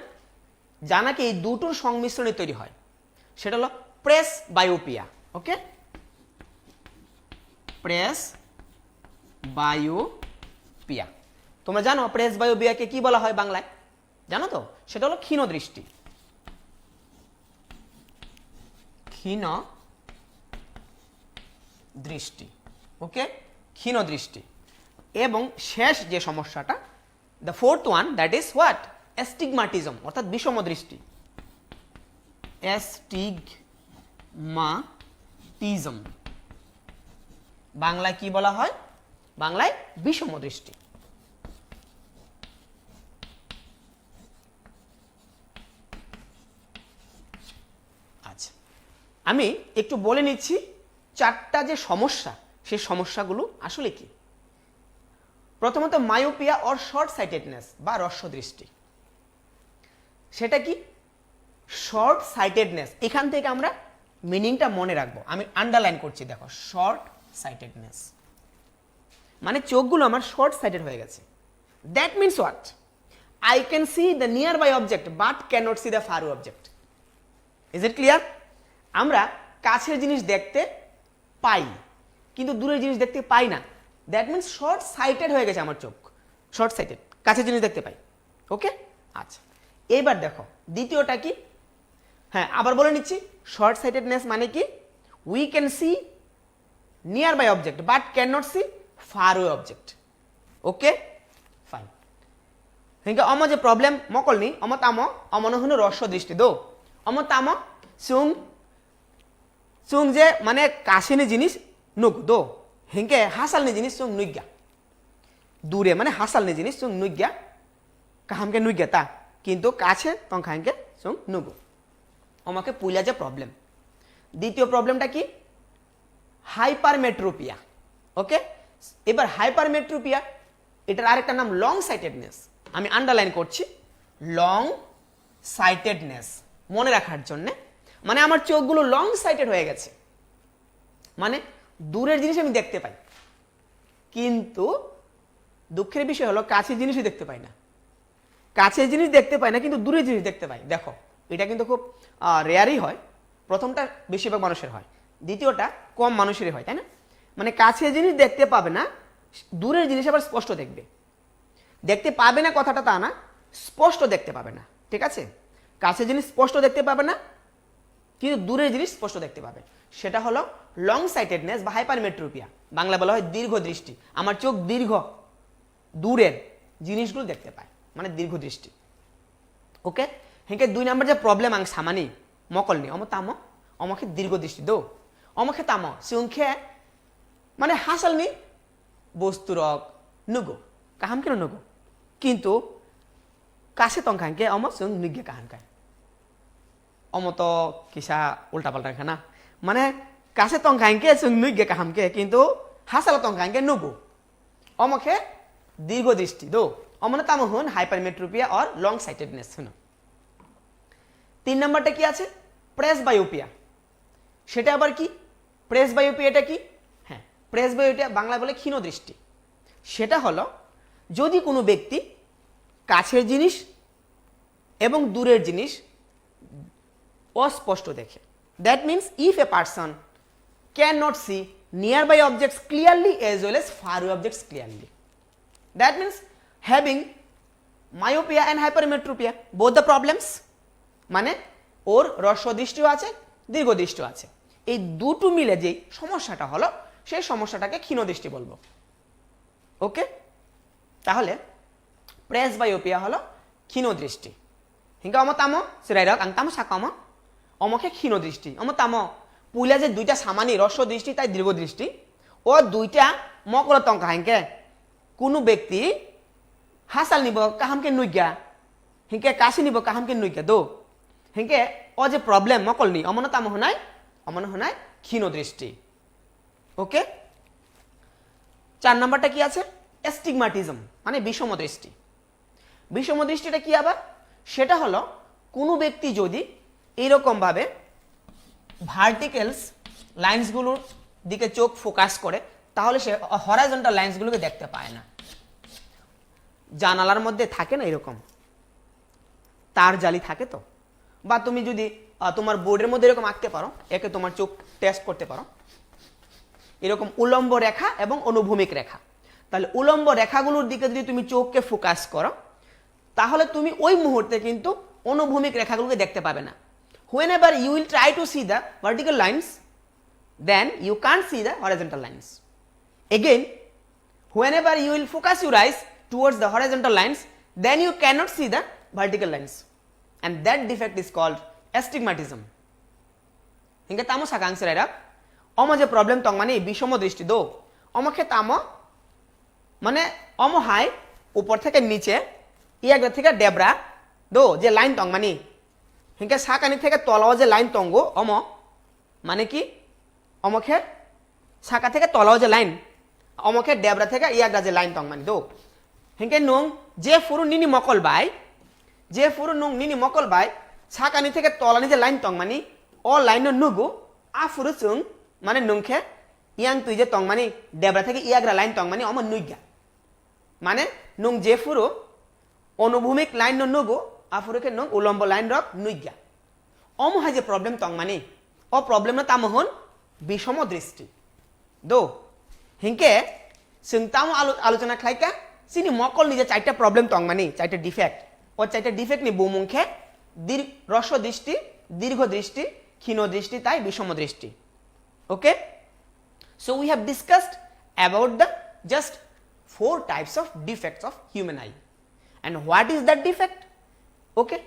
যা নাকি এই দুটোর সংমিশ্রণে তৈরি হয়, সেটা হলো প্রেস বায়োপিয়া। ওকে, প্রেস বায়োপিয়া। তোমরা জানো প্রেস বায়োপিয়াকে কি বলা হয় বাংলায়? জানো তো? সেটা হলো ক্ষীণ দৃষ্টি, ক্ষীণ দৃষ্টি। ওকে, ক্ষীণ দৃষ্টি। এবং শেষ যে সমস্যাটা, the fourth one, that is what? Astigmatism, অর্থাৎ বিষম দৃষ্টি। অ্যাস্টিগমাটিজম বাংলায় কি বলা হয়? বাংলায় বিষম দৃষ্টি। আচ্ছা, আমি একটু বলে নিচ্ছি চারটা যে সমস্যা, সেই সমস্যাগুলো আসলে কি। প্রথমত মায়োপিয়া অর শর্ট সাইটেডনেস বা হ্রস্ব দৃষ্টি। সেটা কি? শর্ট সাইটেডনেস, এখান থেকে আমরা মিনিংটা মনে রাখবো। আমি আন্ডারলাইন করছি, দেখো, শর্ট সাইটেডনেস মানে চোখগুলো আমার শর্ট সাইটেড হয়ে গেছে। That means what? I can see the nearby object but can not see the far object. Is it clear? আমরা কাছের জিনিস দেখতে পাই কিন্তু দূরের জিনিস দেখতে পাই না। দ্যাট মিনস শর্ট সাইটেড হয়ে গেছে আমার চোখ, শর্ট সাইটেড, কাছের জিনিস দেখতে পাই। ওকে, আচ্ছা, এইবার দেখো দ্বিতীয়টা কি। হ্যাঁ, আবার বলে নিচ্ছি, শর্ট সাইটেডনেস মানে কি? We can see nearby object but can not see far way object. Okay fine. হিংকে অম যে প্রবলেম মকলনি অম তাম অমন হন হ্রস্ব দৃষ্টি দো অম তাম সুং সুং যে মানে কাছেনি জিনিস নুক দো হিংকে হাসালনি জিনিস সুং নুইগা দূরে মানে হাসালনি জিনিস সুং নুইগা কাহামকে নুইগা তা কিন্তু কাছে তংখা হিংকে সুং নুগু। আমাকে পুইলা যে প্রবলেম। দ্বিতীয় প্রবলেমটা কি? হাইপারমেট্রোপিয়া। ওকে, এবার হাইপারমেট্রোপিয়া এটার আরেকটা নাম লং সাইটেডনেস। আমি আন্ডারলাইন করছি, লং সাইটেডনেস, মনে রাখার জন্য। মানে আমার চোখগুলো লং সাইটেড হয়ে গেছে, মানে দূরের জিনিস আমি দেখতে পাই কিন্তু দুঃখের বিষয় হলো কাছের জিনিসই দেখতে পাই না। কাছের জিনিস দেখতে পাই না কিন্তু দূরের জিনিস দেখতে পাই। দেখো এটা কিন্তু খুব রেয়ারই হয়। প্রথমটা বেশিরভাগ মানুষের হয়, দ্বিতীয়টা কম মানুষেরই হয়, তাই না? মানে কাছের জিনিস দেখতে পাবে না, দূরের জিনিস আবার স্পষ্ট দেখবে। দেখতে পাবে না কথাটা তা না, স্পষ্ট দেখতে পাবে না। ঠিক আছে, কাছের জিনিস স্পষ্ট দেখতে পাবে না কিন্তু দূরের জিনিস স্পষ্ট দেখতে পাবে। সেটা হলো লং সাইটেডনেস বা হাইপারমেট্রোপিয়া, বাংলা বলা হয় দীর্ঘ দৃষ্টি। আমার চোখ দীর্ঘ দূরের জিনিসগুলো দেখতে পায়, মানে দীর্ঘ দৃষ্টি। ওকে, হেঁকে 2 নম্বর যে প্রবলেম আং সামানি মকলনি অম তাম অমকে দীর্ঘ দৃষ্টি দো অমকে তাম সিংখে মানে হাসালনি বস্তুরক নুগো কাহাম কেন নুগো কিন্তু কাছে তংখানকে অম সিং নুগে কাহানকায় অম তো কিসা উল্টা পাল্টা খানা মানে কাছে তংখানকে সিং নুগে কাহামকে কিন্তু হাসাল তংখানকে নুগো অমকে দীর্ঘ দৃষ্টি দো অমনে তাম হুন হাইপারমেট্রোপিয়া অর লং সাইটেডনেস শুনো। 3 নম্বরটা কি আছে? প্রেস বায়োপিয়া। সেটা আবার কি? প্রেস বায়োপিয়াটা কি? হ্যাঁ, প্রেস বায়োপিয়া বাংলায় বলে ক্ষীণ দৃষ্টি। সেটা হলো যদি কোনো ব্যক্তি কাছের জিনিস এবং দূরের জিনিস অস্পষ্ট দেখে। That means if a person can not see nearby objects clearly as well as far way objects clearly. That means having myopia and hypermetropia both the problems, মানে ওর হ্রস্ব দৃষ্টিও আছে দীর্ঘদৃষ্টি আছে। এই দুটো মিলে যে সমস্যাটা হলো সেই সমস্যাটাকে ক্ষীণদৃষ্টি বলবো। ওকে, তাহলে প্রেসবায়োপিয়া হলো ক্ষীণদৃষ্টি। হিংকা অম তামো সিরাইরক আং তামো সাকামো অমকে ক্ষীণদৃষ্টি অম তামো পুইলা যে দুইটা সামানি হ্রস্ব দৃষ্টি তাই দীর্ঘদৃষ্টি ও দুইটা মকল টঙ্কা হিংকে কোনো ব্যক্তি হাসাল নিব কাহামকে নুইগা হিংকে কাশি নিব কাহামকে নুইগা দো হিংকে ও যে প্রবলেম মকল নি অমন তামো হনাই ক্ষীণদৃষ্টি। ওকে, 4 নাম্বারটা কি আছে? অ্যাস্টিগমাটিজম মানে বিষম দৃষ্টি। বিষম দৃষ্টিটা কি আবার? সেটা হলো কোনো ব্যক্তি যদি এইরকম ভাবে ভার্টিক্যালস লাইন্সগুলোর দিকে চোখ ফোকাস করে তাহলে সে হরাইজন্টাল লাইন্সগুলোকে দেখতে পায় না। জানালার মধ্যে থাকে না এরকম তার জালি থাকে তো, বা তুমি যদি তোমার বোর্ডের মধ্যে এরকম আঁকতে পারো, একে তোমার চোখ টেস্ট করতে পারো, এরকম উলম্ব রেখা এবং অনুভূমিক রেখা। তাহলে উলম্ব রেখাগুলোর দিকে যদি তুমি চোখকে ফোকাস করো তাহলে তুমি ওই মুহূর্তে কিন্তু অনুভূমিক রেখাগুলোকে দেখতে পাবে না। whenever you will try to see the vertical lines then you can't see the horizontal lines. Again, whenever you will focus your eyes towards the horizontal lines then you cannot see the vertical lines, and that defect is called astigmatism. hinga tamo sakang siraira omo je problem tong mane বিষম দৃষ্টি দো অমকে তামো মানে অম high উপর থেকে নিচে ইয়াগা থেকে ডেবরা দো যে লাইন তং মানে হিংকে সাকানি থেকে তলাও যে লাইন তঙ্গো অম মানে কি অমকে সাকা থেকে তলাও যে লাইন অমকে ডেবরা থেকে ইয়াগা যে লাইন তং মানে দো হিংকে নং যে ফুরু নিনি মকল বাই যে ফুরু নং নিনি মকল বাই সাকানি থেকে তলানি যে লাইন তং মানে ও লাইন নুগু আ ফুরু চুং মানে নংখে ইয়াং তুই যে তং মানে ডেবরা থেকে ইয়াগরা লাইন তং মানে অম নুইগা মানে নং যে ফুরু অনুভূমিক লাইন নুগু আফুরকে নং উলম্ব লাইন রক নুইগা অম হাই যে প্রবলেম তং মানে ও প্রবলেম না তাম হন বিষম দৃষ্টি দো হিংকে जों ताम आलोचना खालायका सिनि मकल नि जे 4टा प्रॉब्लेम तंग माने 4टा डिफेक्ट ओ 4टा डिफेक्ट नि बुमुंखे रस दृष्टि दीर्घ दृष्टि क्षीण दृष्टि ताई विषम दृष्टि okay so we have discussed about the just 4 types of defects of human eye and what is that defect okay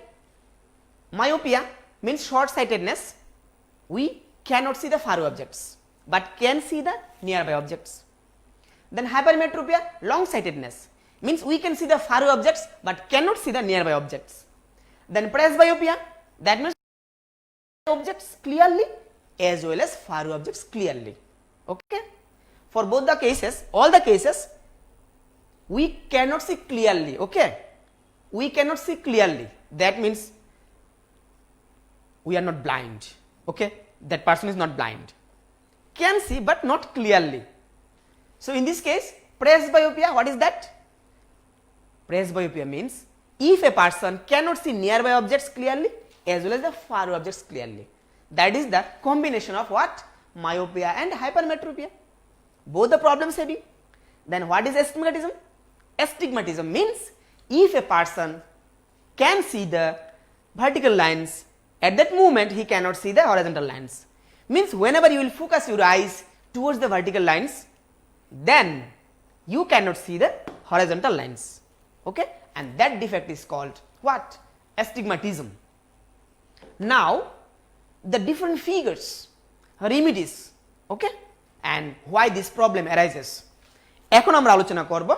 myopia means short sightedness we cannot see the far objects but can see the nearby objects. Then hypermetropia long sightedness means we can see the far objects but cannot see the nearby objects. Then presbyopia that means objects clearly as well as far objects clearly. Okay, for both the cases all the cases we cannot see clearly. Okay, we cannot see clearly, that means we are not blind. Okay, that person is not blind, can see but not clearly. So in this case presbyopia, what is that? Presbyopia means if a person cannot see nearby objects clearly as well as the far objects clearly, that is the combination of what? Myopia and hypermetropia, both the problems having. Then what is astigmatism? Astigmatism means if a person can see the vertical lines at that moment he cannot see the horizontal lines, means whenever you will focus your eyes towards the vertical lines then you cannot see the horizontal lines. Okay, and that defect is called what? Astigmatism. Now the different figures, remedies, okay, and why this problem arises. এখন আমরা আলোচনা করব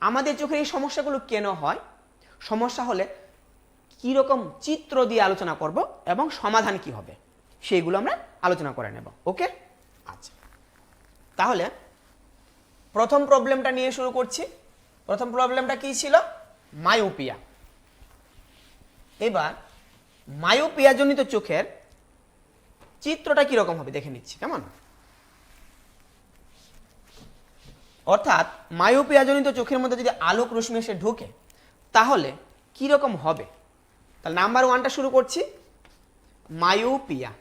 আমাদের চোখের এই সমস্যাগুলো কেন হয়, সমস্যা হলে কি রকম চিত্র দিয়ে আলোচনা করব এবং সমাধান কি হবে সেইগুলো আমরা আলোচনা করে নেব। ওকে, আচ্ছা তাহলে প্রথম প্রবলেমটা নিয়ে শুরু করছি। প্রথম প্রবলেমটা কি ছিল? মায়োপিয়া। এবার মায়োপিয়া জনিত চোখের চিত্রটা কি রকম হবে দেখে নিচ্ছি, কেমন? অর্থাৎ মায়োপিয়া জনিত চোখের মধ্যে যদি আলোক রশ্মি এসে ঢোকে তাহলে কি রকম হবে। তাহলে নাম্বার 1টা শুরু করছি, মায়োপিয়া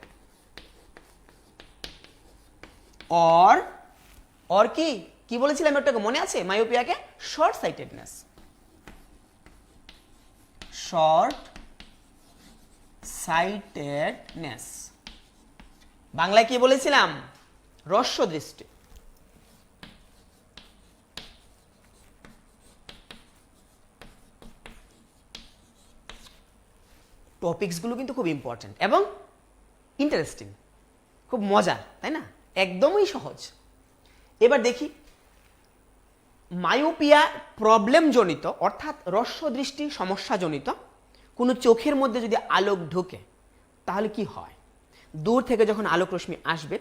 और কি কি বলেছিলাম একটু মনে আছে? মায়োপিয়াকে শর্ট সাইটেডনেস, শর্ট সাইটেডনেস বাংলায় কি বলেছিলাম? হ্রস্ব দৃষ্টি। টপিকসগুলো কিন্তু খুব ইম্পর্টেন্ট এবং ইন্টারেস্টিং, খুব মজা, তাই না? একদমই সহজ। এবার দেখি, মায়োপিয়া প্রবলেম জনিত অর্থাৎ হ্রস্ব দৃষ্টি সমস্যা জনিত কোনো চোখের মধ্যে যদি আলোক ঢোকে তাহলে কি হয়? দূর থেকে যখন আলোক রশ্মি আসবে,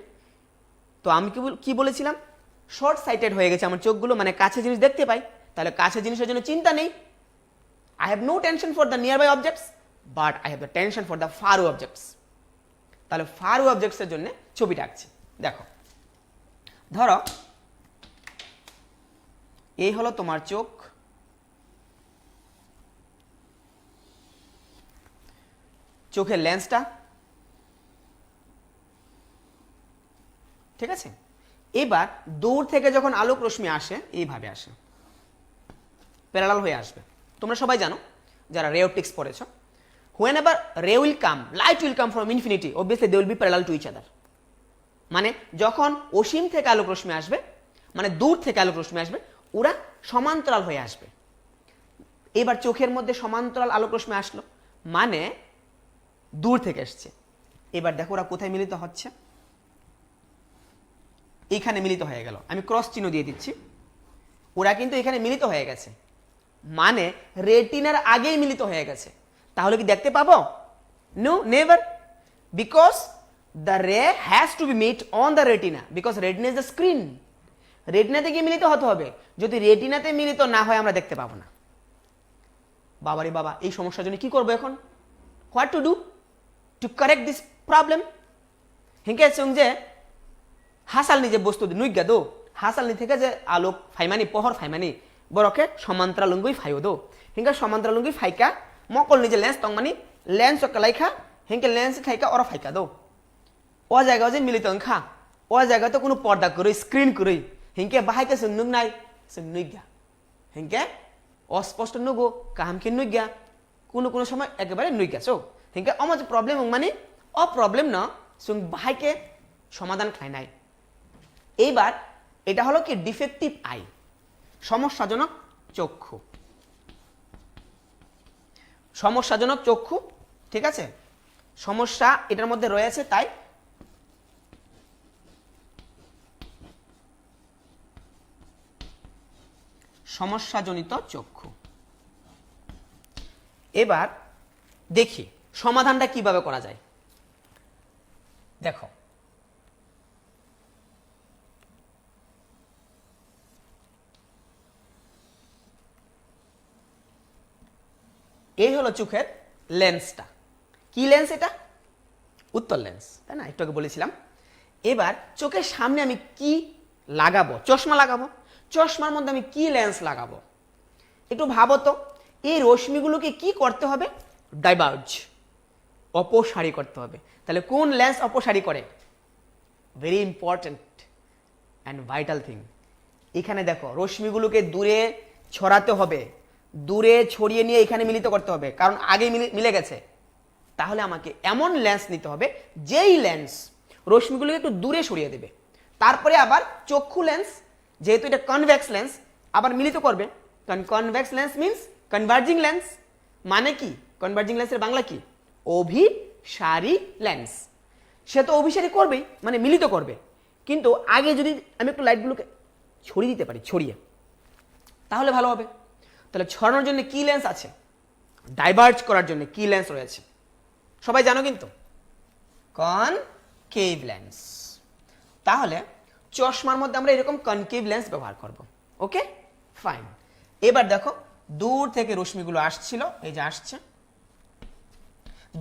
তো আমি কি বলেছিলাম? শর্ট সাইটেড হয়ে গেছে আমার চোখগুলো, মানে কাছে জিনিস দেখতে পাই, তাহলে কাছে জিনিসের জন্য চিন্তা নেই। I have no tension for the nearby objects, but I have the tension for the far objects. তাহলে ফার অবজেক্টসের জন্য ছবি আঁকছি। দেখো, ধরো এই হলো তোমার চোখ, চোখের লেন্সটা, ঠিক আছে? এবার দূর থেকে যখন আলোক রশ্মি আসে এইভাবে আসে, প্যারালাল হয়ে আসবে। তোমরা সবাই জানো যারা রে অপটিক্স পড়েছো, whenever ray will come, light will come from infinity, obviously they will be parallel to each other. মানে যখন অসীম থেকে আলোক রশ্মি আসবে, মানে দূর থেকে আলোক রশ্মি আসবে, ওরা সমান্তরাল হয়ে আসবে। এবার চোখের মধ্যে সমান্তরাল আলোক রশ্মি আসলো, মানে দূর থেকে আসছে। এবার দেখো ওরা কোথায় মিলিত হচ্ছে, এখানে মিলিত হয়ে গেল। আমি ক্রস চিহ্ন দিয়ে দিচ্ছি, ওরা কিন্তু এখানে মিলিত হয়ে গেছে, মানে রেটিনার আগেই মিলিত হয়ে গেছে। তাহলে কি দেখতে পাবো? No, never, because the ray has to be meet on the retina, because retina is the screen. রেটিনাতে গিয়ে মিলিত হতে হবে, যদি রেটিনাতে মিলিত না হয় আমরা দেখতে পাবো না। বাবারে বাবা, এই সমস্যার জন্য কি করবো এখন? What to do to correct this problem? হিংকে যে হাসালনি যে বস্তু নুইগা দো, হাসালনি থেকে যে আলোক ফাইমানি পহর ফাইমানি বরকে সমান্তরালঙ্গুই ফাইও দো, হিংকা সমান্তরালঙ্গুই ফাইকা মকল নিজে লেন্স তং মানে লেন্স লাইখা হিংকে লেন্স খাইকা ওরা ফাইকা দো। ও জায়গায় যে মিলিত খা, ও জায়গায় তো কোনো পর্দা করই স্ক্রিন করই, হিংকে বাহাইকে সুনুক নাই সুনুইগা, হিংকে অস্পষ্ট নুগো কাহামকে নুইগা, কোনো কোনো সময় একেবারে নুইগা। সো হিংকে আমার যে প্রবলেম মানে অ প্রবলেম না, সুং বাহাইকে সমাধান খাই নাই। এইবার এটা হলো কি ডিফেক্টিভ আই, সমস্যাজনক চক্ষু, সমস্যাজনক চক্ষু, ঠিক আছে? সমস্যা এটার মধ্যে রয়েছে, তাই সমস্যাজনিত চক্ষু। এবার দেখি সমাধানটা কিভাবে করা যায়। দেখো, এই হলো চোখের লেন্সটা। কি লেন্স এটা? উত্তল লেন্স, তাই না? একটু আগে বলেছিলাম। এবার চোখের সামনে আমি কি লাগাবো? চশমা লাগাবো। চশমার মধ্যে আমি কি লেন্স লাগাবো? একটু ভাবো তো, এই রশ্মিগুলোকে কি করতে হবে? ডাইভার্জ, অপসারী করতে হবে। তাহলে কোন লেন্স অপসারী করে? Very important and vital thing. এখানে দেখো রশ্মিগুলোকে দূরে ছড়াতে হবে, দূরে ছড়িয়ে নিয়ে এখানে মিলিত করতে হবে, কারণ আগে মিলে গেছে। তাহলে আমাকে এমন লেন্স নিতে হবে যেই লেন্স রশ্মিগুলোকে একটু দূরে সরিয়ে দেবে। তারপরে আবার চক্ষু লেন্স, যেহেতু এটা কনভেক্স লেন্স, আবার মিলিত করবে, কারণ convex lens means converging lens. মানে কি কনভার্জিং লেন্সের বাংলা কি? অভিসারী লেন্স। সে তো অভিসারী করবেই, মানে মিলিত করবে। কিন্তু আগে যদি আমি একটু লাইটগুলোকে ছড়িয়ে দিতে পারি, ছড়িয়ে, তাহলে ভালো হবে। তাহলে ছড়ানোর জন্য কি লেন্স আছে? ডাইভার্জ করার জন্য কি লেন্স রয়েছে? সবাই জানো কিন্তু, কনকেভ লেন্স। তাহলে চশমার মধ্যে আমরা এরকম কনকেভ লেন্স ব্যবহার করব। ওকে, ফাইন। এবার দেখো দূর থেকে রশ্মিগুলো আসছিল, এই যে আসছে।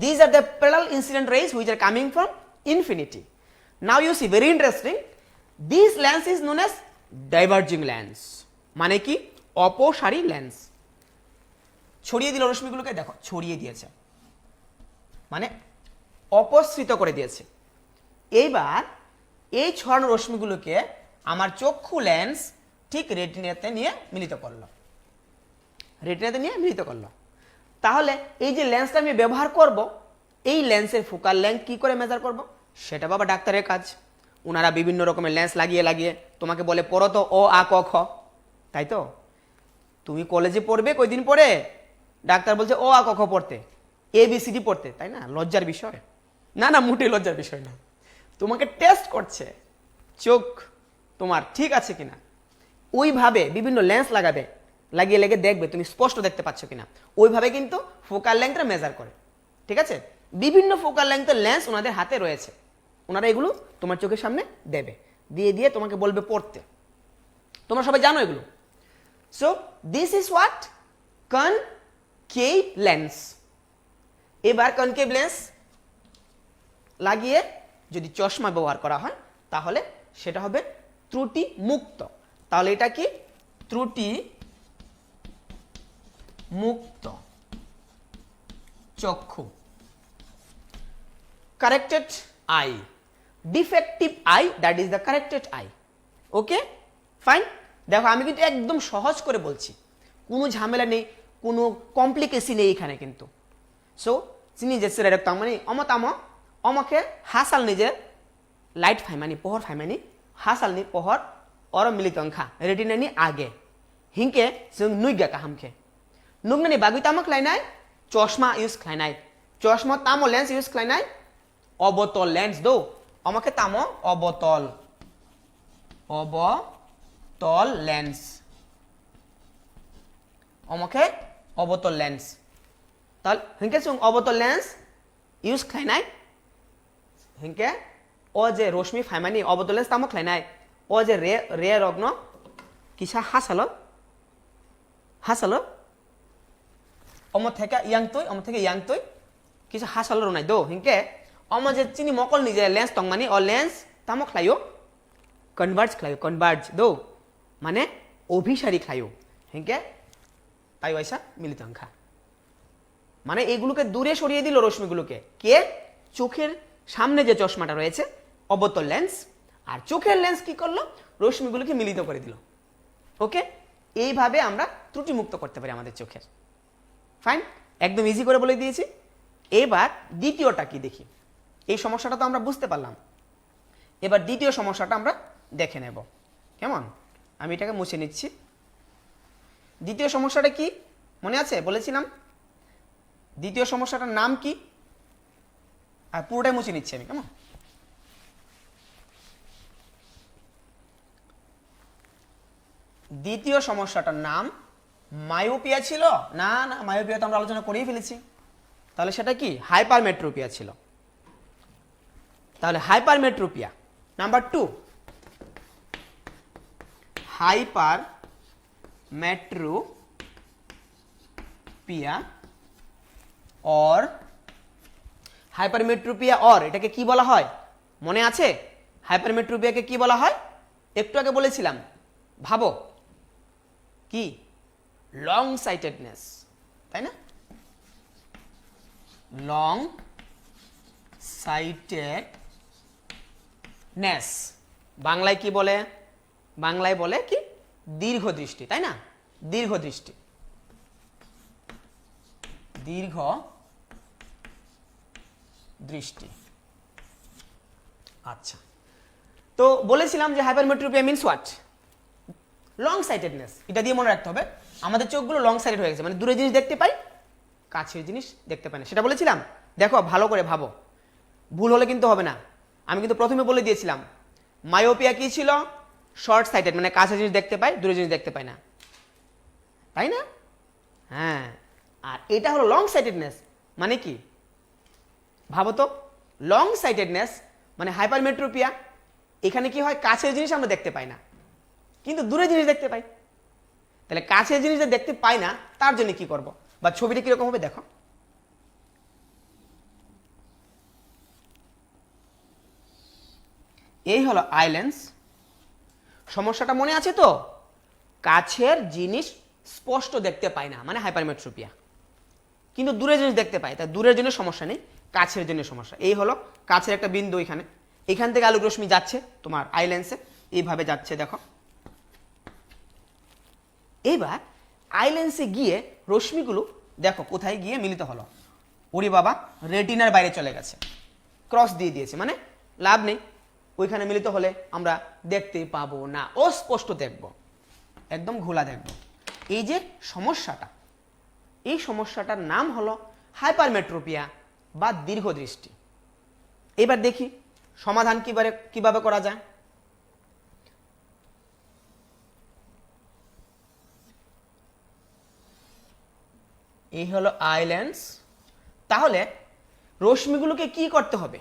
These are the parallel incident rays which are coming from infinity. Now you see, very interesting, this lens is known as diverging lens, মানে কি? অপসারী লেন্স। ছড়িয়ে দিল রশ্মিগুলোকে, দেখো ছড়িয়ে দিয়েছে, মানে অপসৃত করে দিয়েছে। এইবার এই ছড়ানো রশ্মিগুলোকে আমার চক্ষু লেন্স ঠিক রেটিনাতে নিয়ে মিলিত করলো, রেটিনাতে নিয়ে মিলিত করলো। তাহলে এই যে লেন্সটা আমি ব্যবহার করব, এই লেন্সের ফোকাল লেন্থ কি করে মেজার করব? সেটা বাবা ডাক্তারের কাজ। ওনারা বিভিন্ন রকমের লেন্স লাগিয়ে লাগিয়ে তোমাকে বলে পড়ো তো অ আ ক খ, তাই তো? তুমি কলেজে পড়বে কয়দিন পরে ডাক্তার বলছে ও আ ক খ পড়তে, ABCD পড়তে, তাই না? লজ্জার বিষয় না? না, মোটেই লজ্জার বিষয় না। তোমাকে টেস্ট করছে চোখ তোমার ঠিক আছে কিনা, ওইভাবে বিভিন্ন লেন্স লাগাবে, লাগিয়ে লেগে দেখবে তুমি স্পষ্ট দেখতে পাচ্ছ কিনা। ওইভাবে কিন্তু ফোকাল লেন্থটা মেজার করে, ঠিক আছে? বিভিন্ন ফোকাল লেন্থের লেন্স ওনাদের হাতে রয়েছে, ওনারা এগুলো তোমার চোখের সামনে দেবে, দিয়ে দিয়ে তোমাকে বলবে পড়তে। তোমরা সবাই জানো এগুলো। So this is what concave lens. এবার কনকেভ লেন্স লাগিয়ে যদি চশমা ব্যবহার করা হয় তাহলে সেটা হবে ত্রুটি মুক্ত। তাহলে এটা কি? ত্রুটি মুক্ত চক্ষু। Corrected I, defective I, that is the corrected I. Okay fine. দেখো আমি কিন্তু একদম সহজ করে বলছি, কোনো ঝামেলা নেই, কোনো কমপ্লিকেশন নেই এখানে কিন্তু। সো চিনি যে সেরা রাখতাম মানে অমতাম অমকে হাসাল নিজে লাইট ফাইমানি পোহর ফাইমানি হাসালনি পোহর और मिलित अंखा रेटिनानी आगे हिंके जों नुइगा काहामखे नुगनानि बागै तामक लायनाय चश्मा इउज खालायनाय चश्मा तामो लेंस इउज खालायनाय अबतल लेंस दो আমাকে तामो अबतल लेंस আমাকে अबतल लेंस ताल हिंके जों अबतल लेंस इउज खालायनाय हिंके ओ जे रश्मि फाइमानि अबतल लेंस तामो खालायनाय ओ जे रे रग्न किसा हासालो अम थेके यांगतोय किसा हासालो रनाय दो हिंके अम जे चिनि मकल निजे लेंस तंगमानि अ लेंस तामो खलायो कन्भार्ज दो माने अभिसारी खलायो हिंके ताई वाइसा मिलित अंखा माने एगुलोके दूरे सरिये दिल रश्मिगुलोके के चोखेर सामने जे चश्माटा रयेछे अबतल लेंस আর চোখের লেন্স কি করলো রশ্মিগুলোকে মিলিত করে দিল। ওকে, এইভাবে আমরা ত্রুটি মুক্ত করতে পারি আমাদের চোখের। ফাইন, একদম ইজি করে বলে দিয়েছি। এবার দ্বিতীয়টা কি দেখি। এই সমস্যাটা তো আমরা বুঝতে পারলাম, এবার দ্বিতীয় সমস্যাটা আমরা দেখে নেব। কেমন? আমি এটাকে মুছে নিচ্ছি। দ্বিতীয় সমস্যাটা কি মনে আছে? বলেছিলাম দ্বিতীয় সমস্যাটার নাম কি, আর পুরোটাই মুছে নিচ্ছি আমি। কেমন? দ্বিতীয় সমস্যাটার নাম মায়োপিয়া ছিল না? না, মায়োপিয়া তো আমরা আলোচনা করেই ফেলেছি। তাহলে সেটা কি? হাইপারমেট্রোপিয়া ছিল। তাহলে হাইপারমেট্রোপিয়া নাম্বার 2, হাইপারমেট্রোপিয়া অর এটাকে কি বলা হয় মনে আছে? হাইপারমেট্রোপিয়াকে কি বলা হয়? একটু আগে বলেছিলাম, ভাবো কি? লং সাইটেডনেস, তাই না? লং সাইটেডনেস বাংলায় কি বলে? বাংলায় বলে কি? দীর্ঘ দৃষ্টি, তাই না? দীর্ঘ দৃষ্টি, দীর্ঘ দৃষ্টি। আচ্ছা, তো বলেছিলাম যে hypermetropia means what? Long sightedness. এটা দিয়ে মনে রাখতে হবে আমাদের চোখগুলো লং সাইটেড হয়ে গেছে, মানে দূরের জিনিস দেখতে পাই, কাছের জিনিস দেখতে পাই না, সেটা বলেছিলাম। দেখো ভালো করে ভাবো, ভুল হলে কিন্তু হবে না। আমি কিন্তু প্রথমে বলে দিয়েছিলাম মায়োপিয়া কি ছিল? শর্ট সাইটেড, মানে কাছের জিনিস দেখতে পাই, দূরের জিনিস দেখতে পাই না, তাই না? হ্যাঁ, আর এটা হলো লং সাইটেডনেস। মানে কি ভাবো তো, লং সাইটেডনেস মানে হাইপারমেট্রোপিয়া। এখানে কি হয়? কাছের জিনিস আমরা দেখতে পাই না, কিন্তু দূরের জিনিস দেখতে পাই। তাহলে কাছের জিনিস দেখতে পাই না, তার জন্য কি করব? বা ছবিটা কিরকম হবে দেখো। এই হলো আই লেন্স। সমস্যাটা মনে আছে তো? কাছের জিনিস স্পষ্ট দেখতে পাই না, মানে হাইপারমেট্রোপিয়া, কিন্তু দূরের জিনিস দেখতে পাই, তাই দূরের জন্য সমস্যা নেই, কাছের জন্য সমস্যা। এই হলো কাছের একটা বিন্দু, এখান থেকে আলোক রশ্মি যাচ্ছে তোমার আই লেন্সে, এইভাবে যাচ্ছে দেখো। এবার আই লেন্সে গিয়ে রশ্মিগুলো দেখো কোথায় গিয়ে মিলিত হলো। ওরে বাবা, রেটিনার বাইরে চলে গেছে, ক্রস দিয়ে দিয়েছে, মানে লাভ নেই, ওইখানে মিলিত হলে আমরা দেখতেই পাবো না, অস্পষ্ট দেখব, একদম ঘোলা দেখব। এই যে সমস্যাটা, এই সমস্যাটার নাম হলো হাইপারমেট্রোপিয়া বা দীর্ঘদৃষ্টি। এবার দেখি সমাধান কিভাবে করা যায়। এই হলো আই লেন্স। তাহলে রশ্মিগুলোকে কি করতে হবে?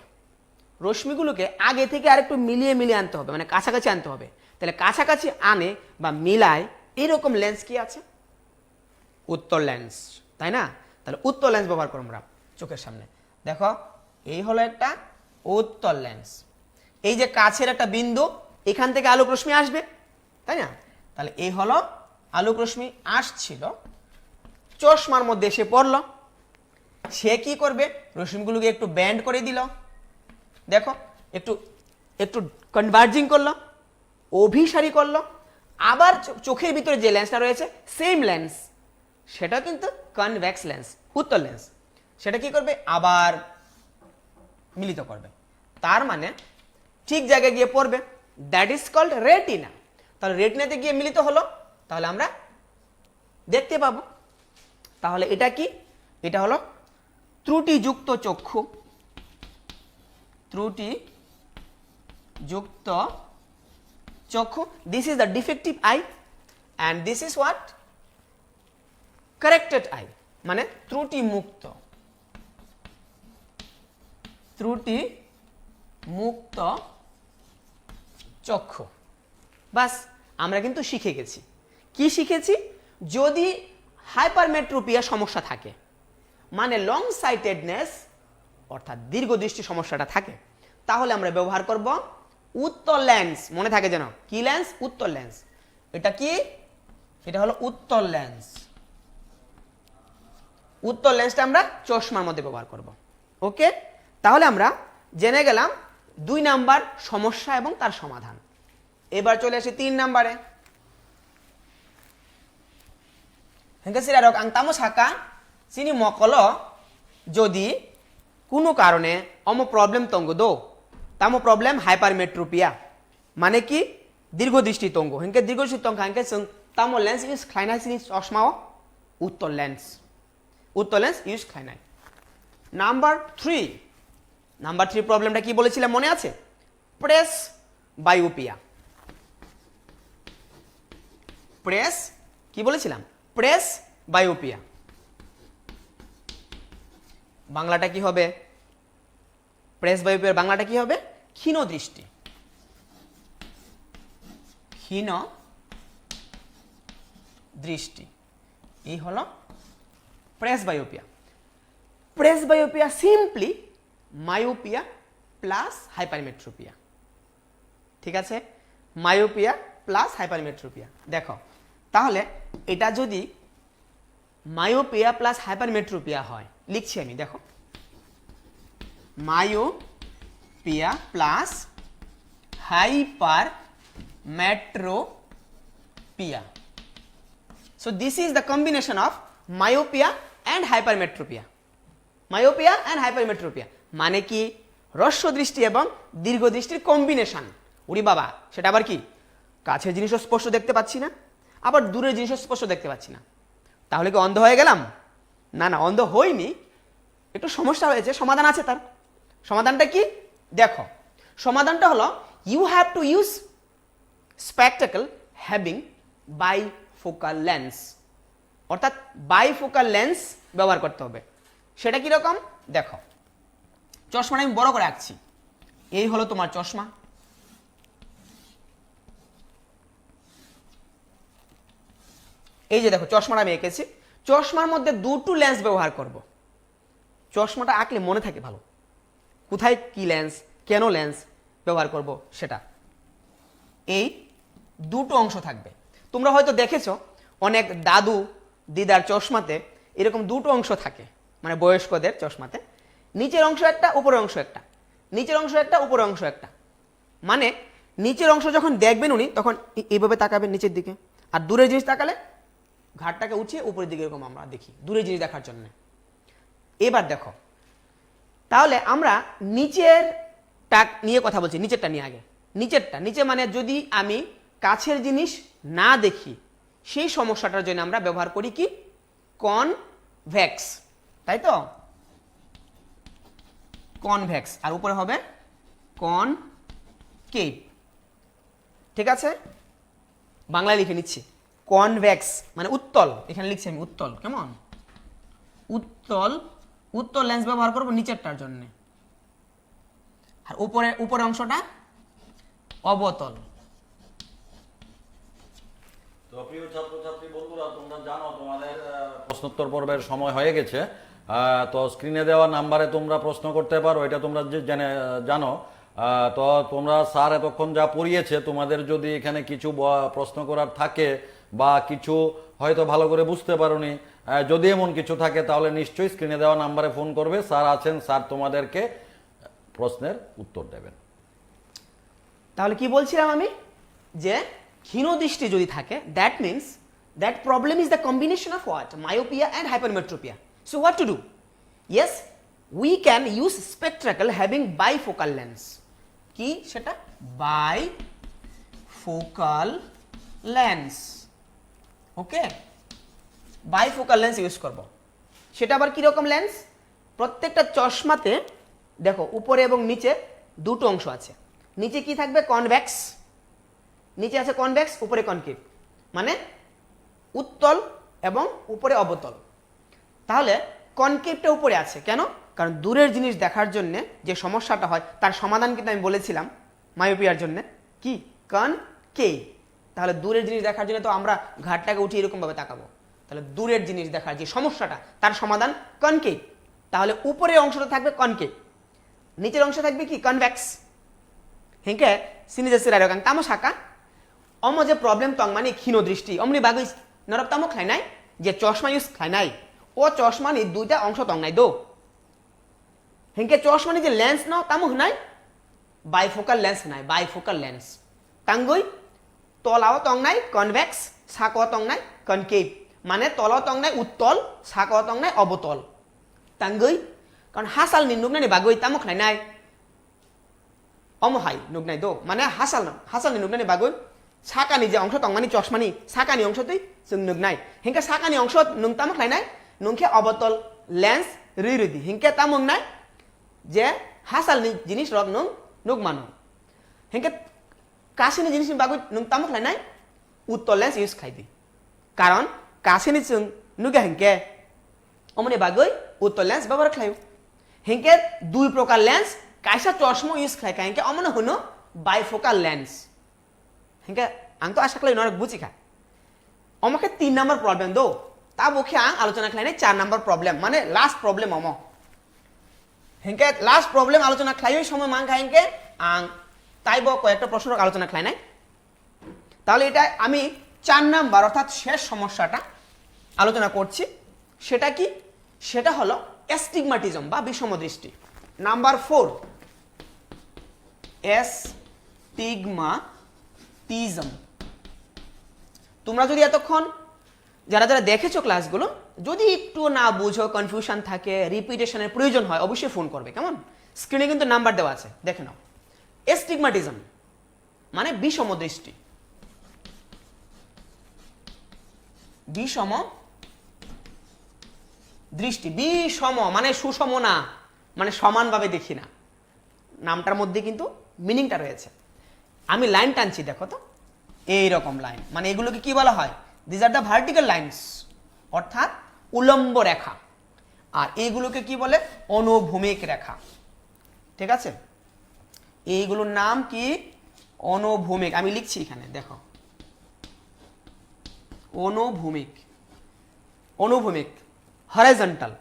রশ্মিগুলোকে আগে থেকে আরেকটু মিলিয়ে মিলিয়ে আনতে হবে, মানে কাছাকাছি আনতে হবে। তাহলে কাছাকাছি আনে বা মিলায় এরকম লেন্স কি আছে? উত্তল লেন্স, তাই না? তাহলে উত্তল লেন্স ব্যবহার করব আমরা চোখের সামনে। দেখো এই হলো একটা উত্তল লেন্স। এই যে কাছের একটা বিন্দু, এখান থেকে আলোক রশ্মি আসবে, তাই না? তাহলে এই হলো আলোক রশ্মি আসছিল, চশমার মধ্যে এসে পড়ল। সে কি করবে? রশ্মিগুলোকে একটু ব্যান্ড করে দিল, দেখো একটু একটু কনভার্জিং করলো, অভিসারী করলো। আবার চোখের ভিতরে যে লেন্সটা রয়েছে সেম লেন্স, সেটা কিন্তু কনভেক্স লেন্স, উত্তল লেন্স, সেটা কি করবে? আবার মিলিত করবে। তার মানে ঠিক জায়গায় গিয়ে পড়বে, দ্যাট ইজ কল্ড রেটিনা। তাহলে রেটিনাতে গিয়ে মিলিত হলো, তাহলে আমরা দেখতে পাবো। তাহলে এটা কি? এটা হলো ত্রুটিযুক্ত চক্ষু, ত্রুটিযুক্ত চক্ষু। This is the defective I and this is what? Corrected I, মানে ত্রুটি মুক্ত, ত্রুটি মুক্ত চক্ষু। বাস, আমরা কিন্তু শিখে গেছি। কি শিখেছি? যদি হাইপারমেট্রোপিয়া সমস্যা থাকে, মানে লং সাইটেডনেস অর্থাৎ দীর্ঘদৃষ্টি সমস্যাটা থাকে, তাহলে আমরা ব্যবহার করব উত্তল লেন্স। মনে থাকে যেন, কি লেন্স? উত্তল লেন্স। এটা কি? এটা হলো উত্তল লেন্স। উত্তল লেন্সটা আমরা চশমার মধ্যে ব্যবহার করব। ওকে, তাহলে আমরা জেনে গেলাম 2 নাম্বার সমস্যা এবং তার সমাধান। এবার চলে আসি 3 নাম্বারে। hingga sira rok ang tamo saka sini mokolo যদি কোনো কারণে অমো প্রবলেম তঙ্গ দো, তামো প্রবলেম হাইপারমেট্রোপিয়া, মানে কি? দীর্ঘদৃষ্টি তঙ্গ। হিংকে দীর্ঘদৃষ্টি তঙ্গ হাঙ্কে সং তামো লেন্স ইউজ খাইনাই সিনি চশমাও উত্তল লেন্স, উত্তল লেন্স ইউজ খাইনাই। নাম্বার 3, নাম্বার 3 প্রবলেমটা কি বলেছিলাম মনে আছে? প্রেস বায়োপিয়া। প্রেস কি বলেছিলাম? প্রেস বায়োপিয়া। বাংলাটা কি হবে? প্রেস বায়োপিয়ার বাংলাটা কি হবে? ক্ষীণ দৃষ্টি, ক্ষীণ দৃষ্টি। এই হলো presbyopia. Presbyopia simply myopia plus hypermetropia. ঠিক আছে, মায়োপিয়া প্লাস হাইপারমেট্রোপিয়া। দেখো তাহলে এটা যদি মায়োপিয়া প্লাস হাইপারমেট্রোপিয়া হয়, লিখছি আমি, দেখো myopia plus hypermetropia. So this is the combination of myopia and hypermetropia. Myopia and hypermetropia মানে কি? হ্রস্ব দৃষ্টি এবং দীর্ঘ দৃষ্টির কম্বিনেশন। উরি বাবা, সেটা আবার কি? কাছের জিনিসও স্পষ্ট দেখতে পাচ্ছি না, আবার দূরের জিনিসও স্পষ্ট দেখতে পাচ্ছি না। তাহলে কি অন্ধ হয়ে গেলাম? না না, অন্ধ হইনি, একটু সমস্যা হয়েছে। সমাধান আছে তার। সমাধানটা কি? দেখো সমাধানটা হলো you have to use spectacle having bifocal lens, অর্থাৎ বাইফোকাল লেন্স ব্যবহার করতে হবে। সেটা কি রকম? দেখো চশমাটা আমি বড় করে আঁকছি। এই হলো তোমার চশমা, এই যে দেখো চশমাটা আমি এঁকেছি। চশমার মধ্যে দুটো লেন্স ব্যবহার করব। চশমাটা আঁকলে মনে থাকে ভালো, কোথায় কি লেন্স, কেন লেন্স ব্যবহার করব সেটা। এই দুটো অংশ থাকবে। তোমরা হয়তো দেখেছো অনেক দাদু দিদার চশমাতে এরকম দুটো অংশ থাকে, মানে বয়স্কদের চশমাতে নিচের অংশ একটা, উপরের অংশ একটা, নিচের অংশ একটা, উপরের অংশ একটা। মানে নিচের অংশ যখন দেখবেন উনি তখন এইভাবে তাকাবেন নিচের দিকে, আর দূরের জিনিস তাকালে ঘাটটাকে উঠিয়ে উপরের দিকে, এরকম আমরা দেখি দূরের জিনিস দেখার জন্য। এবার দেখো তাহলে আমরা নিচের টাক নিয়ে কথা বলছি, নিচেরটা নিয়ে আগে। নিচে মানে যদি আমি কাছের জিনিস না দেখি, সেই সমস্যাটার জন্য আমরা ব্যবহার করি কি কনভেক্স, তাই তো, কনভেক্স, আর উপরে হবে কনকেভ। ঠিক আছে, বাংলায় লিখে নিচ্ছি, কনভেক্স মানে উত্তল, এখানে লিখছি আমি উত্তল, কেমন উত্তল লেন্স ব্যবহার করব নিচেরটার জন্য, আর উপরে অংশটা অবতল। তো প্রিয় ছাত্রছাত্রী বন্ধুরা, তোমরা জানো তোমাদের প্রশ্নোত্তর পর্বের সময় হয়ে গেছে। তো স্ক্রিনে দেওয়া নাম্বারে তোমরা প্রশ্ন করতে পারো, এটা তোমরা জানো। তো তোমরা স্যার এতক্ষণ যা পড়িয়েছে, তোমাদের যদি এখানে কিছু প্রশ্ন করার থাকে বা কিছু হয়তো ভালো করে বুঝতে পারোনি, যদি এমন কিছু থাকে তাহলে নিশ্চয়ই স্ক্রিনে দেওয়া নাম্বারে ফোন করবে, স্যার আছেন, স্যার তোমাদেরকে প্রশ্নের উত্তর দেবেন। তাহলে কি বলছিলাম আমি, যে ক্ষীণদৃষ্টি যদি থাকে, that means that problem is the combination of what, myopia and hypermetropia. So what to do? Yes, we can use spectacle having bifocal lens. কি সেটা? Bifocal lens. Okay, bifocal lens use করব। সেটা আবার কিরকম লেন্স? প্রত্যেকটা চশমাতে দেখো উপরে এবং নিচে দুটো অংশ আছে। নিচে কি থাকবে? কনভেক্স, নিচে আছে কনভেক্স, উপরে কনকেভ, মানে উত্তল এবং উপরে অবতল। তাহলে কনকেভটা উপরে আছে কেন? কারণ দূরের জিনিস দেখার জন্য যে সমস্যাটা হয় তার সমাধান কিন্তু আমি বলেছিলাম মায়োপিয়ার জন্য, কি কনকেভ। তাহলে দূরের জিনিস দেখার জন্য তো আমরা ঘাটটাকে উঠিয়ে এরকম ভাবে তাকাবো, তাহলে দূরের জিনিস দেখার যে সমস্যাটা তার সমাধান কনকেভ। তাহলে উপরের অংশটা থাকবে কনকেভ, নিচের অংশ থাকবে কি কনভেক্স। হেঁকে সিনিজেসিরারকাং তামো শাখা অম যে প্রবলেম তং মানে ক্ষীণ দৃষ্টি অমনি বাগুই নরব তামো খাই নাই, যে চশমা ইউজ খাই নাই, ও চশমা নি দুইটা অংশ তং নাই দো। হেঁকে চশমা নি যে লেন্স নাও তামো নাই, বাইফোকাল লেন্স নাই, বাইফোকাল লেন্স তাঙ্গুই তলাও তং নাই কনভেক্স, শাকও তং নাই কনকেভ, মানে তলাও তং নাই উত্তল, শাকও তং নাই অবতল তাঙ্গুই। কারণ হাসাল নি নুক নাই বাগুই তামো খাই নাই অমহাই নুক নাই দো, মানে হাসাল নি নুক নাই বাগুই সাকানি যে অংশ তং মানে চশমানি সাকানি অংশ তুই जों नुक নাই। হেঁকে সাকানি অংশ নুং তামো খাই নাই, নুংখে অবতল লেন্স রিরিদি হেঁকে তামুং নাই, যে হাসালনি জিনিস রক নুং নুক মানো। হেঁকে কাশিনি জিনিস বাগুই নুং তামো খাই নাই, উত্তল লেন্স ইউজ খাই দি। কারণ কাশিনি जों নুকে হেঁকে অমনি বাগুই উত্তল লেন্স ব্যবহার খাই। হেঁকে দুই প্রকার লেন্স কাইসা চশমা ইউজ খাই, হেঁকে অমন হনো বাইফোকাল লেন্স। হেঁকে আং তো আশা করি নরক বুঝি খা আমাকে 3 নম্বর প্রবলেম দো, তা বকে আং আলোচনা খাই 4 নম্বর প্রবলেম, মানে লাস্ট প্রবলেম অম। হেঁকে লাস্ট প্রবলেম আলোচনা খাই সময় মাং খাইকে আং তাইব কয়েকটা প্রশ্ন আলোচনা খাই নাই। তাহলে এটা আমি 4 নাম্বার অর্থাৎ শেষ সমস্যাটা আলোচনা করছি। সেটা কি? সেটা হলো এস্টিগমাটিজম বা বিষম দৃষ্টি। নাম্বার 4 এস্টিগমাটিজম। তোমরা যদি এতক্ষণ যারা যারা দেখেছো ক্লাসগুলো, যদি একটু না বুঝো, কনফিউশন থাকে, রিপিটেশনের প্রয়োজন হয়, অবশ্যই ফোন করবে, কেমন? স্ক্রিনে কিন্তু নাম্বার দেওয়া আছে, দেখে নাও। এস্টিগমাটিজম মানে বিষম দৃষ্টি। বিষম দৃষ্টি, বিষম মানে সুষম না, মানে সমানভাবে দেখি না। নামটার মধ্যে কিন্তু মিনিংটা রয়েছে। আমি লাইন টানছি, দেখো তো, এইরকম লাইন, মানে এগুলোকে কি বলা হয়? This are the vertical lines, অর্থাৎ উলম্ব রেখা। আর এইগুলোকে কি বলে? অনুভূমিক রেখা। ঠিক আছে, এইগুলোর নাম কি? অনুভূমিক। আমি লিখছি এখানে, দেখো, অনুভূমিক। অনুভূমিক হরাইজন্টাল,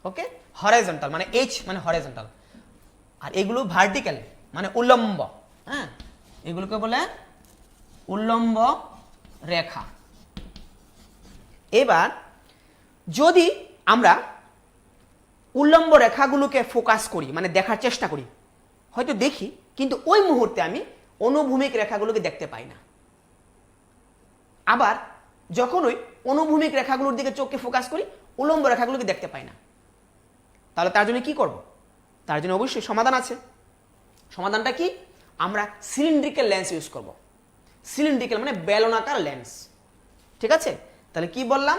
ওকে, হরাইজন্টাল মানে এইচ মানে হরাইজন্টাল, আর এগুলো ভার্টিক্যাল মানে উলম্ব। হ্যাঁ, এগুলোকে বলে উল্লম্ব রেখা। এবার যদি আমরা উল্লম্ব রেখাগুলোকে ফোকাস করি, মানে দেখার চেষ্টা করি, হয়তো দেখি, কিন্তু ওই মুহূর্তে আমি অনুভূমিক রেখাগুলোকে দেখতে পাই না। আবার যখন ওই অনুভূমিক রেখাগুলোর দিকে চোখকে ফোকাস করি, উল্লম্ব রেখাগুলোকে দেখতে পাই না। তাহলে তার জন্য কি করব? তার জন্য অবশ্যই সমাধান আছে। সমাধানটা কি? আমরা সিলিন্ড্রিক্যাল লেন্স ইউজ করব। সিলিন্ড্রিক্যাল মানে বেলনাকার লেন্স, ঠিক আছে? তাহলে কি বললাম,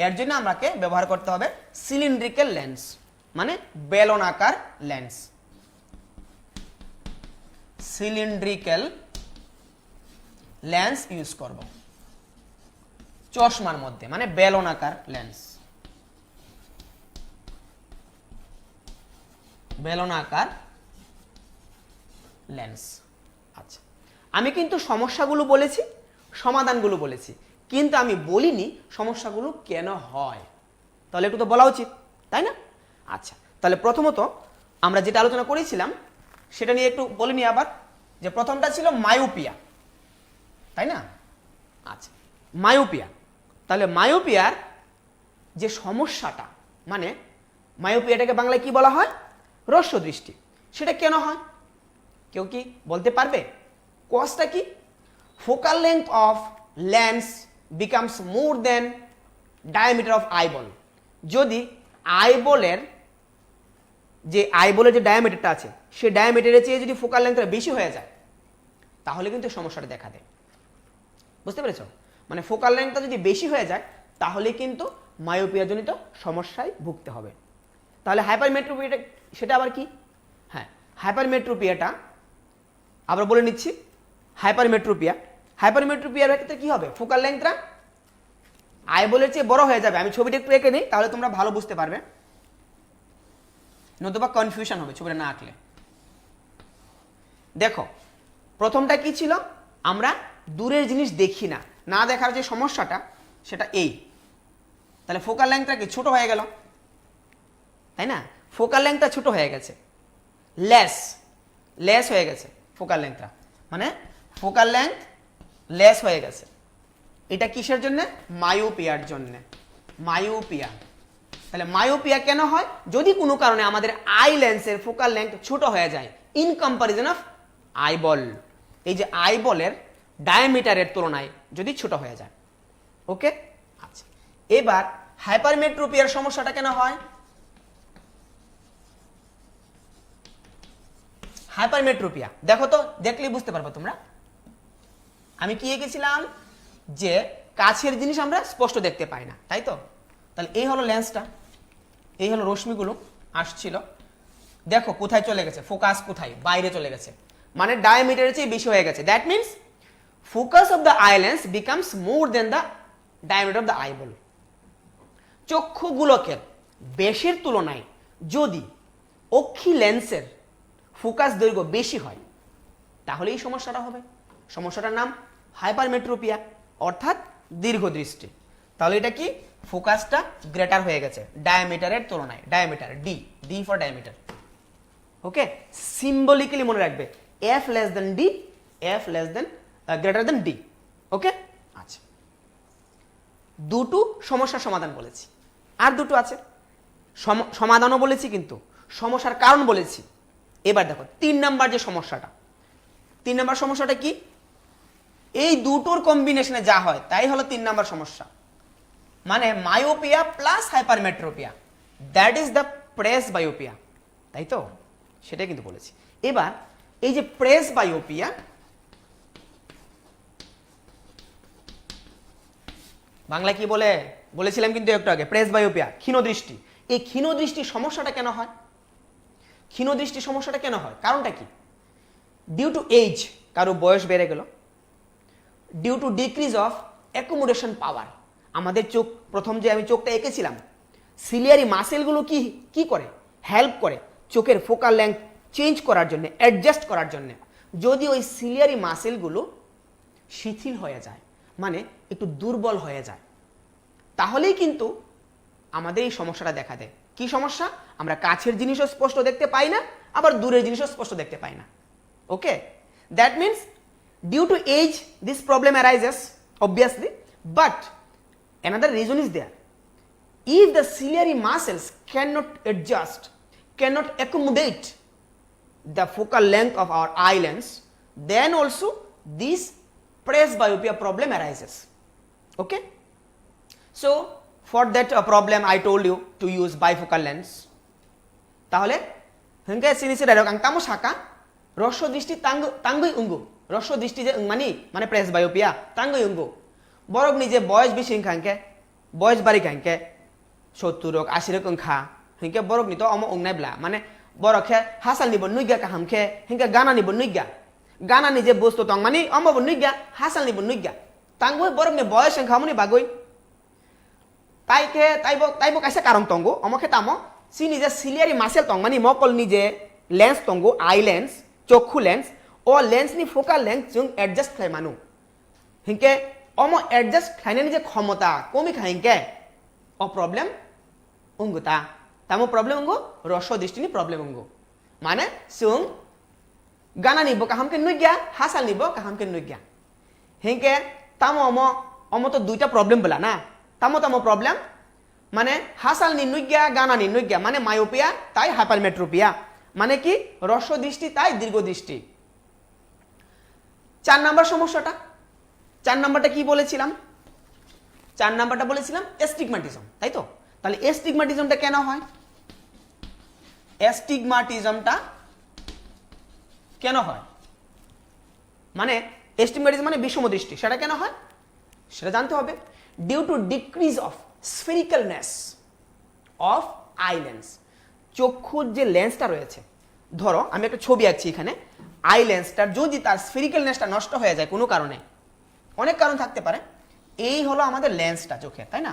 এর জন্য আমাকে ব্যবহার করতে হবে সিলিন্ড্রিক্যাল লেন্স, মানে বেলনাকার লেন্স। সিলিন্ড্রিক্যাল লেন্স ইউজ করব চশমার মধ্যে, মানে বেলনাকার লেন্স, বেলনাকার লেন্স। আচ্ছা, আমি কিন্তু সমস্যাগুলো বলেছি, সমাধানগুলো বলেছি, কিন্তু আমি বলিনি সমস্যাগুলো কেন হয়। তাহলে একটু তো বলা উচিত, তাই না? আচ্ছা, তাহলে প্রথমত আমরা যেটা আলোচনা করেছিলাম সেটা নিয়ে একটু বলে নিই আবার, যে প্রথমটা ছিল মায়োপিয়া, তাই না? আচ্ছা, মায়োপিয়া। তাহলে মায়োপিয়ার যে সমস্যাটা, মানে মায়োপিয়াটাকে বাংলায় কি বলা হয়? হ্রস্ব দৃষ্টি। সেটা কেন হয় কেউ কি বলতে পারবে? কজটা কি? Focal length of lens becomes more than diameter of eyeball. যদি আইবলের যে ডায়ামিটারটা আছে, সে ডায়ামিটারের চেয়ে যদি ফোকাল লেন্থটা বেশি হয়ে যায়, তাহলে কিন্তু সমস্যাটা দেখা দেয়। বুঝতে পেরেছ? মানে ফোকাল লেন্থটা যদি বেশি হয়ে যায়, তাহলে কিন্তু মায়োপিয়াজনিত সমস্যায় ভুগতে হবে। তাহলে হাইপারমেট্রোপিয়াটা সেটা আবার কি? হ্যাঁ, হাইপারমেট্রোপিয়াটা আবার বলে নিচ্ছি। হাইপারমেট্রোপিয়ার ক্ষেত্রে কি হবে? ফোকাল লেন্থটা আইবলের চেয়ে বড় হয়ে যাবে। আমি ছবিটা একটু এঁকে নিই, তাহলে তোমরা ভালো বুঝতে পারবে, নতুবা কনফিউশন হবে ছবিটা না আঁকলে। দেখো, প্রথমটা কি ছিল? আমরা দূরের জিনিস দেখি না, না দেখার যে সমস্যাটা সেটা এই। তাহলে ফোকাল লেন্থটা কি ছোট হয়ে গেল, তাই না? ফোকাল লেন্থটা ছোট হয়ে গেছে, লেস হয়ে গেছে ফোকাল লেন্থটা, মানে ফোকাল লেন্থ লেস হয়ে গেছে। এটা কিসের জন্য? মায়োপিয়ার জন্য। মায়োপিয়া। তাহলে মায়োপিয়া কেন হয়? যদি কোনো কারণে আমাদের আই লেন্সের ফোকাল লেন্থ ছোট হয়ে যায় ইন কম্পারিজন অফ আইবল, এই যে আইবলের ডায়ামিটারের তুলনায় যদি ছোট হয়ে যায়। ওকে, আচ্ছা, এবার হাইপারমেট্রোপিয়ার সমস্যাটা কেন হয়? হাইপারমেট্রোপিয়া দেখো তো, দেখলেই বুঝতে পারবে তোমরা। আমি কি এঁকেছিলাম? যে কাছের জিনিস আমরা স্পষ্ট দেখতে পাই না, তাই তো? তাহলে এই হলো লেন্সটা, এই হলো রশ্মিগুলো আসছিল, দেখো কোথায় চলে গেছে, ফোকাস কোথায়? বাইরে চলে গেছে, মানে ডায়ামিটারের চেয়ে বেশি হয়ে গেছে। That means focus of the eye lens becomes more than the diameter of the eyeball. চক্ষুগুলোকের বেশের তুলনায় যদি অক্ষি লেন্সের ফোকাস দৈর্ঘ্য বেশি হয়, তাহলে এই সমস্যাটা হবে। সমস্যাটার নাম হাইপারমেট্রোপিয়া, অর্থাৎ দীর্ঘদৃষ্টি। তাহলে এটা কি? ফোকাসটা গ্রেটার হয়ে গেছে ডায়ামিটারের তুলনায়, diameter D for diameter. Okay, symbolically মনে রাখবে, F less than D, F less than greater than D. Okay, আচ্ছা, দুটো সমস্যার সমাধান বলেছি, আর দুটো আছে সমাধানও বলেছি, কিন্তু সমস্যার কারণ বলেছি। এবার দেখো 3 নাম্বার যে সমস্যাটা, 3 নাম্বার সমস্যাটা কি? এই দুটোর কম্বিনেশনে যা হয় তাই হলো 3 নাম্বার সমস্যা, মানে myopia plus hypermetropia, that is the presbyopia, তাই তো? সেটাই কিন্তু বলেছি। এবার এই যে প্রেসবায়োপিয়া, বাংলা কি বলেছিলাম কিন্তু একটু আগে, প্রেসবায়োপিয়া, ক্ষীণদৃষ্টি। এই ক্ষীণদৃষ্টির সমস্যাটা কেন হয়? ক্ষীণদৃষ্টি সমস্যাটা কেন হয়? কারণটা কি? ডিউ টু এজ, কারো বয়স বেড়ে গেল, due to decrease of accommodation power. আমাদের চোখ, প্রথম যে আমি চোখটা এঁকেছিলাম, সিলিয়ারি মাসেলগুলো কি করে? হেল্প করে চোখের ফোকাল লেন্থ চেঞ্জ করার জন্য, অ্যাডজাস্ট করার জন্য। যদি ওই সিলিয়ারি মাসেলগুলো শিথিল হয়ে যায়, মানে একটু দুর্বল হয়ে যায়, তাহলেই কিন্তু আমাদের এই সমস্যাটা দেখা দেয়। কি সমস্যা? আমরা কাছের জিনিসও স্পষ্ট দেখতে পাই না, আবার দূরের জিনিসও স্পষ্ট দেখতে পাই না। Okay, that means due to age this problem arises obviously, but another reason is there. If the ciliary muscles cannot adjust, cannot accommodate the focal length of our eye lens, then also this presbyopia problem arises. Okay, so for that problem I told you to use bifocal lens. তাহলে hingga sini sih dari ang tamu saka রস্য দৃষ্টি তাঙ্গই উঙ্গু রস্য দৃষ্টি যে মানে presbyopia তাঙ্গই উঙ্গু বরক নিজে বয়স বেশি খাঙ্কে বয়স বাড়ি খাঙ্কে 70 রক 80 রক খা হিংকে বরক নি তো অম উংনাইব্লা মানে বরকে হাসাল নিব নুইগা কাহামকে হিংকে গানা নিব নুইগা গানা নিজে বস্তু তং মানে অম নুইগা হাসাল নিব নুইগা তাঙ্গই বরক নি বয়স খামনি বাগই তাইবো কাইসা কারণ তঙ্গু অমকে তামো সি নিজে সিলিয়ারি মাসেল তং মানে মকল নিজে লেন্স তঙ্গু আই লেন্স চক্ষু লেন্স ও লেন্স ni focal length जों एडजस्ट खाय मानु हिंके अमो एडजस्ट खायनायनि जे क्षमता कमी खायिंके अ प्रॉब्लम उंगुता तामो प्रॉब्लम उंगु रस दृष्टिनि प्रॉब्लम उंगु माने जों गानानि बो काहामके नुइग्या हासालनि बो काहामके नुइग्या हिंके तामो अमो तो दुइटा प्रॉब्लम बला ना तामो प्रॉब्लम माने हासालनि नुइग्या गानानि नुइग्या माने मायोपिया ताई हाइपारमेट्रोपिया माने कि रस दृष्टि ताई दीर्घ दृष्टि 4 নাম্বার সমস্যাটা 4 নাম্বারটা কি বলেছিলাম 4 নাম্বারটা বলেছিলাম এস্টিগম্যাটিজম তাই তো তাহলে এস্টিগম্যাটিজমটা কেন হয় এস্টিগম্যাটিজমটা কেন হয় মানে এস্টিগম্যাটিজম মানে বিষম দৃষ্টি সেটা কেন হয় সেটা জানতে হবে due to decrease of sphericalness of eye lens চক্ষুর যে লেন্সটা রয়েছে ধরো আমি একটা ছবি আঁকছি এখানে আই লেন্সটার যদি তার স্ফেরিক্যালনেসটা নষ্ট হয়ে যায় কোনো কারণে অনেক কারণ থাকতে পারে এই হলো আমাদের লেন্সটা চোখে তাই না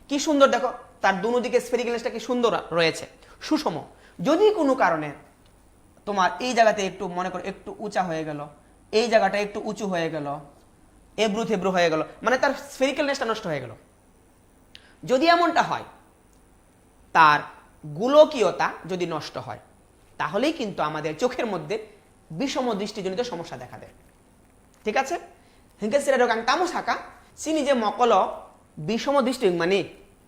কি সুন্দর দেখো তার দুনো দিকে স্ফেরিক্যালনেসটা কি সুন্দর রয়েছে সুষম যদি কোনো কারণে তোমার এই জায়গাতে একটু মনে করো একটু উঁচা হয়ে গেল এই জায়গাটা একটু উঁচু হয়ে গেল এবড়ো থেবড়ো হয়ে গেল মানে তার স্ফেরিক্যালনেসটা নষ্ট হয়ে গেল যদি এমনটা হয় তার গোলকীয়তা যদি নষ্ট হয় তাহলেই কিন্তু আমাদের চোখের মধ্যে বিষম দৃষ্টিজনিত সমস্যা দেখা দেয় ঠিক আছে হিংকে সেটা রোগ আং তামো সাকা সিনি যে মকল বিষম দৃষ্টি মানে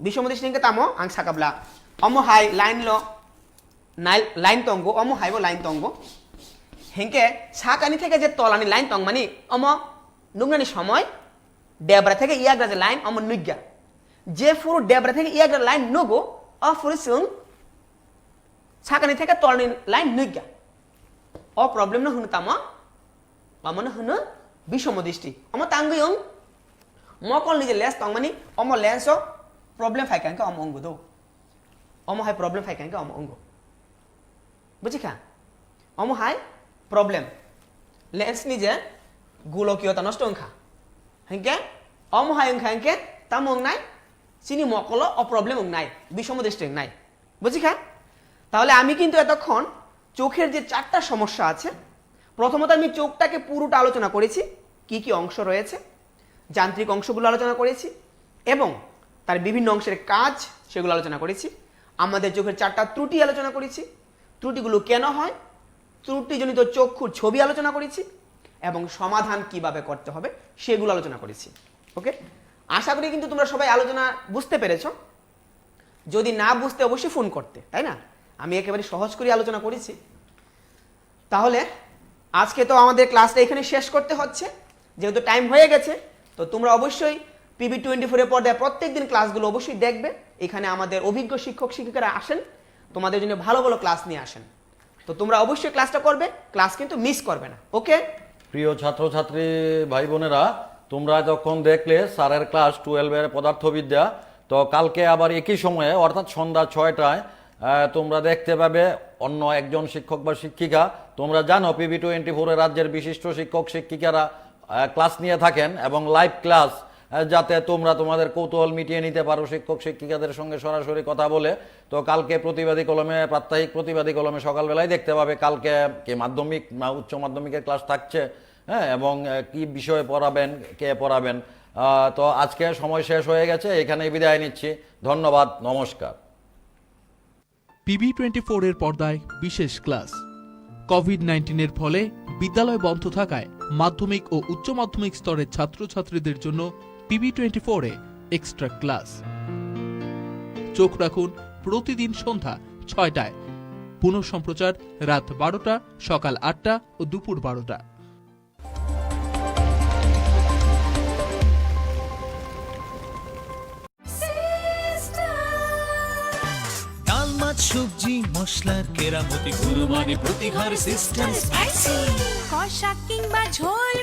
বিষম দৃষ্টি হিংকে তামো আং সাকাবলা অমো হাই লাইন তঙ্গ অমো হাইবো লাইন তঙ্গ হিংকে সাকানি থেকে যে তলানি লাইন তং মানে অমো নুংনানি সময় ডেবরা থেকে ইয়াগ্রা যে লাইন অমো নুইগ্যা যে ফুরু ডেবরা থেকে ইয়াগ্রা লাইন নগো অফুরু সুং সাকানি থেকে তলানি লাইন নুইগ্যা অ প্রবলেম না হুন তামা অমন হুন বিষম দৃষ্টি অম তাঙ্গয়ং মকল নিজে লেন্স তং মানে অম লেন্স প্রবলেম ফাইকাঙ্কে অম অঙ্গ দো অম হাই প্রবলেম ফাইকাঙ্কে অম অঙ্গ বুঝিখা অম হাই প্রবলেম লেন্স নিজে গোলকীয়তা নষ্ট অংখা হেঁকে অম হাই অংখাঙ্কে তাম অং নাই চিনি মকল অ প্রবলেম অং নাই বিষম দৃষ্টি অং নাই বুঝিখা তাহলে আমি কিন্তু এতক্ষণ চোখের যে 4টা সমস্যা আছে প্রথমত আমি চোখটাকে পুরোটা আলোচনা করেছি কি কি অংশ রয়েছে যান্ত্রিক অংশগুলো আলোচনা করেছি এবং তার বিভিন্ন অংশের কাজ সেগুলো আলোচনা করেছি আমাদের চোখের 4টা ত্রুটি আলোচনা করেছি ত্রুটিগুলো কেন হয় ত্রুটিজনিত চক্ষুর ছবি আলোচনা করেছি এবং সমাধান কিভাবে করতে হবে সেগুলো আলোচনা করেছি ওকে আশা করি কিন্তু তোমরা সবাই আলোচনা বুঝতে পেরেছো যদি না বুঝতে অবশ্যই ফোন করতে তাই না আমি একেবারে সহজ করে আলোচনা করেছি তাহলে আজকে তো আমাদের ক্লাসটা এখানে শেষ করতে হচ্ছে যেহেতু টাইম হয়ে গেছে তো তোমরা অবশ্যই PB24 এর পর্দায় প্রত্যেকদিন ক্লাসগুলো অবশ্যই দেখবে এখানে আমাদের অভিজ্ঞ শিক্ষক শিক্ষিকারা আসেন তোমাদের জন্য ভালো ভালো ক্লাস নিয়ে আসেন তো তোমরা অবশ্যই ক্লাসটা করবে ক্লাস কিন্তু মিস করবে না ওকে প্রিয় ছাত্রছাত্রী ভাই বোনেরা তোমরা যখন দেখলে স্যারের ক্লাস 12 এর পদার্থবিদ্যা তো কালকে আবার একই সময়ে অর্থাৎ সন্ধ্যা 6টায় তোমরা দেখতে পাবে অন্য একজন শিক্ষক বা শিক্ষিকা তোমরা জানো PB24 এর রাজ্যের বিশিষ্ট শিক্ষক শিক্ষিকারা ক্লাস নিয়ে থাকেন এবং লাইভ ক্লাস যাতে তোমরা তোমাদের কৌতূহল মিটিয়ে নিতে পারো শিক্ষক শিক্ষিকাদের সঙ্গে সরাসরি কথা বলে তো কালকে প্রতিবাদী কলমে প্রাত্যহিক প্রতিবাদী কলমে সকালবেলায় দেখতে পাবে কালকে কি মাধ্যমিক না উচ্চ মাধ্যমিকের ক্লাস থাকছে হ্যাঁ এবং কি বিষয়ে পড়াবেন কে পড়াবেন তো আজকে সময় শেষ হয়ে গেছে এখানেই বিদায় নিচ্ছি ধন্যবাদ নমস্কার PB24 এর পর্দায় বিশেষ ক্লাস কোভিড-19 এর ফলে বিদ্যালয় বন্ধ থাকায় মাধ্যমিক ও উচ্চ মাধ্যমিক স্তরের ছাত্রছাত্রীদের জন্য PB24 এ এক্সট্রা ক্লাস চোখ রাখুন প্রতিদিন সন্ধ্যা 6টায় পুনঃ সম্প্রচার রাত 12টা সকাল 8টা ও দুপুর 12টা সবজি মশলার কেরামতি গুণমানে প্রতি ঘরে সিস্টেম কষা কিংবা ঝোল